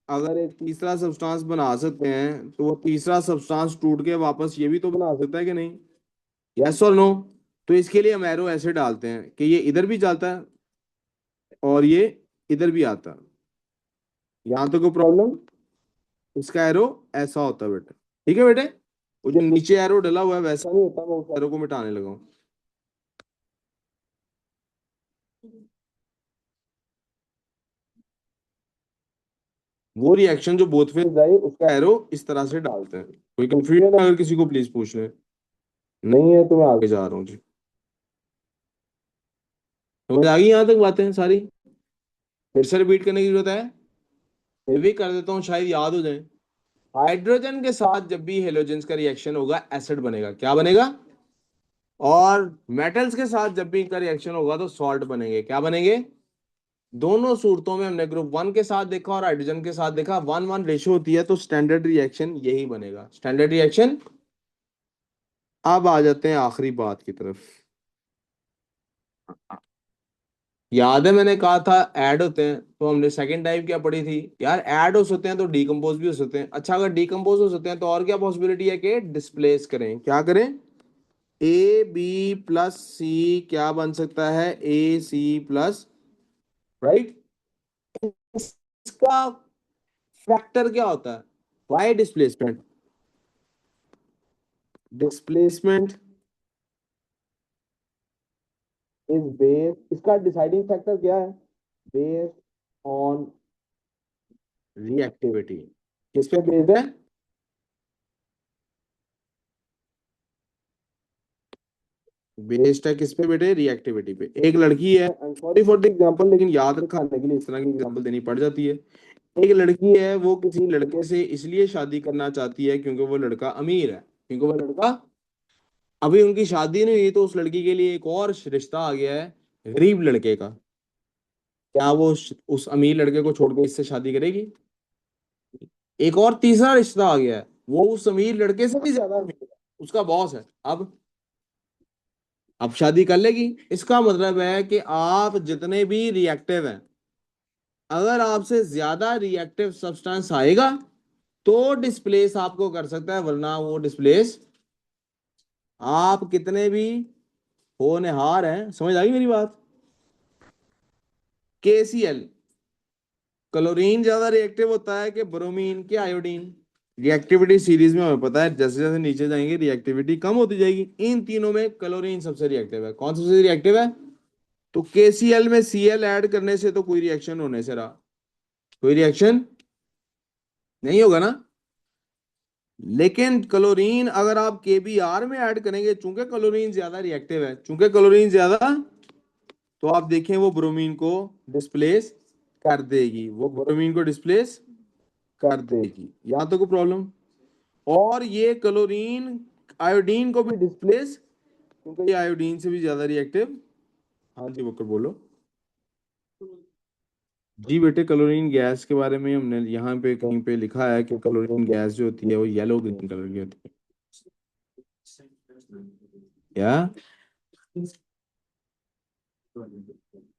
अगर एक तीसरा सब्सटेंस बना सकते हैं तो वो तीसरा सब्सटेंस टूट के वापस ये भी तो बना सकता है कि नहीं? यस और नो? तो इसके लिए हम एरो ऐसे डालते हैं कि ये इधर भी जाता है और ये इधर भी आता है। यहां तो कोई प्रॉब्लम? इसका एरो ऐसा होता है बेटा, ठीक है बेटे? वो जो नीचे एरो डला हुआ है वैसा नहीं होता, मैं उस एरो को मिटाने लगा हूं। वो रिएक्शन जो बोथ फेज आई उसका एरो इस तरह से डालते हैं। कोई कंफ्यूजन अगर किसी को प्लीज पूछ ले, नहीं है तो मैं आगे जा रहा हूँ जी। समझ आ गई यहाँ तक बातें सारी? फिर से रिपीट करने की जरूरत है? फिर भी कर देता हूँ, शायद याद हो जाए। हाइड्रोजन के साथ जब भी हेलोजेंस का रिएक्शन होगा एसिड बनेगा, क्या बनेगा? और मेटल्स के साथ जब भी इनका रिएक्शन होगा तो सॉल्ट बनेंगे, क्या बनेंगे? दोनों सूरतों में हमने ग्रुप वन के साथ देखा और हाइड्रोजन के साथ देखा, 1:1 रेशियो होती है, तो स्टैंडर्ड रिएक्शन यही बनेगा, स्टैंडर्ड रिएक्शन। अब आ जाते हैं आखिरी बात की तरफ। याद है मैंने कहा था ऐड होते हैं, तो हमने सेकंड टाइप क्या पढ़ी थी यार? ऐड हो सकते हैं तो डीकंपोज भी हो सकते हैं। अच्छा, अगर डीकंपोज हो सकते हैं तो और क्या पॉसिबिलिटी है कि डिस्प्लेस करें? क्या करें? ए बी प्लस सी क्या बन सकता है? A C plus, right? इसका फैक्टर क्या होता है? Why displacement, displacement is based, इसका डिसाइडिंग फैक्टर क्या है? Based on reactivity. किस पे बेस्ड है? बेस्ड है किस पे बेटे? रिएक्टिविटी पे। एक लड़की है, सॉरी फॉर द एग्जांपल, लेकिन याद रखने के लिए इस तरह की एग्जांपल देनी पड़ जाती है। एक लड़की है, वो किसी लड़के से इसलिए शादी करना चाहती है क्योंकि वो लड़का अमीर है, क्योंकि वो लड़का, अभी उनकी शादी नहीं हुई तो उस लड़की के लिए एक और रिश्ता आ गया है गरीब लड़के का। क्या वो उस अमीर लड़के को छोड़ के इससे शादी करेगी? एक और तीसरा रिश्ता आ गया है, वो उस अमीर लड़के से भी ज्यादा अमीर है, उसका बॉस है। अब शादी कर लेगी। इसका मतलब है कि आप जितने भी रिएक्टिव हैं, अगर आपसे ज्यादा रिएक्टिव सब्सटेंस आएगा तो डिस्प्लेस आपको कर सकता है, वरना वो डिस्प्लेस, आप कितने भी होनहार हैं, समझ आ गई मेरी बात? KCl, क्लोरीन ज्यादा रिएक्टिव होता है कि ब्रोमीन के आयोडीन? रिएक्टिविटी सीरीज में हमें पता है जैसे जैसे नीचे जाएंगे रिएक्टिविटी कम होती जाएगी। इन तीनों में क्लोरीन सबसे रिएक्टिव है। कौन सबसे रिएक्टिव है? तो KCl में Cl ऐड करने से तो कोई रिएक्शन होने से रहा, कोई रिएक्शन नहीं होगा ना। लेकिन क्लोरीन अगर आप KBr में ऐड करेंगे, चूंकि क्लोरीन ज्यादा रिएक्टिव है, चूंकि क्लोरीन ज्यादा, तो आप देखें वो ब्रोमीन को डिस्प्लेस कर देगी, वो ब्रोमीन को डिस्प्लेस कर देगी। यहां तो कोई प्रॉब्लम? और ये क्लोरीन आयोडीन को भी डिस्प्लेस, क्योंकि ये आयोडीन से भी ज्यादा रिएक्टिव। हाँ जी बकर बोलो जी। बेटे क्लोरीन गैस के बारे में हमने यहाँ पे कहीं पे लिखा है कि क्लोरीन गैस जो होती है वो येलो ग्रीन कलर की होती है। क्या?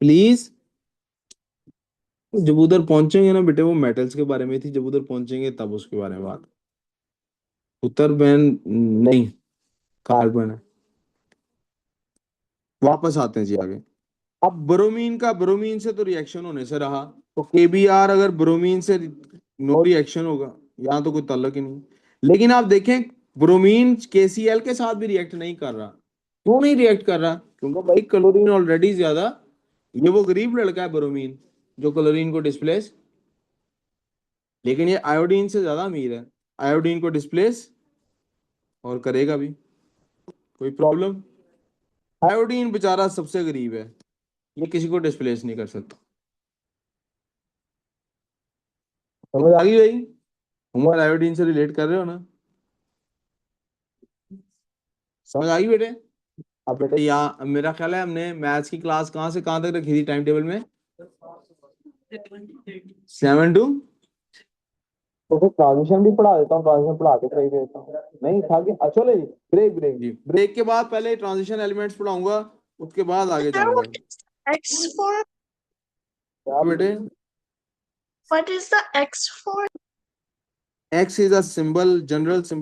प्लीज, जब उधर पहुंचेंगे ना बेटे, वो मेटल्स के बारे में थी, जब उधर पहुंचेंगे तब उसके बारे में बात। उत्तर बैन नहीं, कार्बन है। वापस आते हैं जी आगे। अब ब्रोमीन का, ब्रोमीन से तो रिएक्शन होने से रहा, तो KBr अगर ब्रोमीन से नो रिएक्शन होगा, यहाँ तो कोई ताल्लुक ही नहीं। लेकिन आप देखें ब्रोमीन KCl के साथ भी रिएक्ट नहीं कर रहा। क्यों नहीं रिएक्ट कर रहा? क्योंकि भाई क्लोरीन ऑलरेडी ज्यादा, ये वो गरीब लड़का है ब्रोमीन जो क्लोरीन को डिस्प्लेस, लेकिन ये आयोडीन से ज्यादा अमीर है, आयोडीन को डिस्प्लेस और करेगा भी। कोई प्रॉब्लम? आयोडीन बेचारा सबसे गरीब है, ये किसी को डिस्प्लेस नहीं कर सकता। समझ आ गई भाई? उमर आयोडीन से रिलेट कर रहे हो ना? समझ आ गई बेटे? अब बेटे यहाँ मेरा ख्याल है हमने मैथ्स की क्लास कहाँ से कहाँ तक रखी थी टाइम टेबल में? 7 to। तो फिर ट्रांजिशन भी पढ़ा देता हूँ, ट्रांजिशन पढ़ा के सही देता हूँ। नहीं था कि चलो जी ब्रेक ब्रेक जी, ब्रेक के बाद पहले ट्रांजिशन एलिमेंट्स पढ़ाऊंगा, उसके बाद आगे चलूंगा। X for? क्या बेटे? What is the X for? X is a symbol, general symbol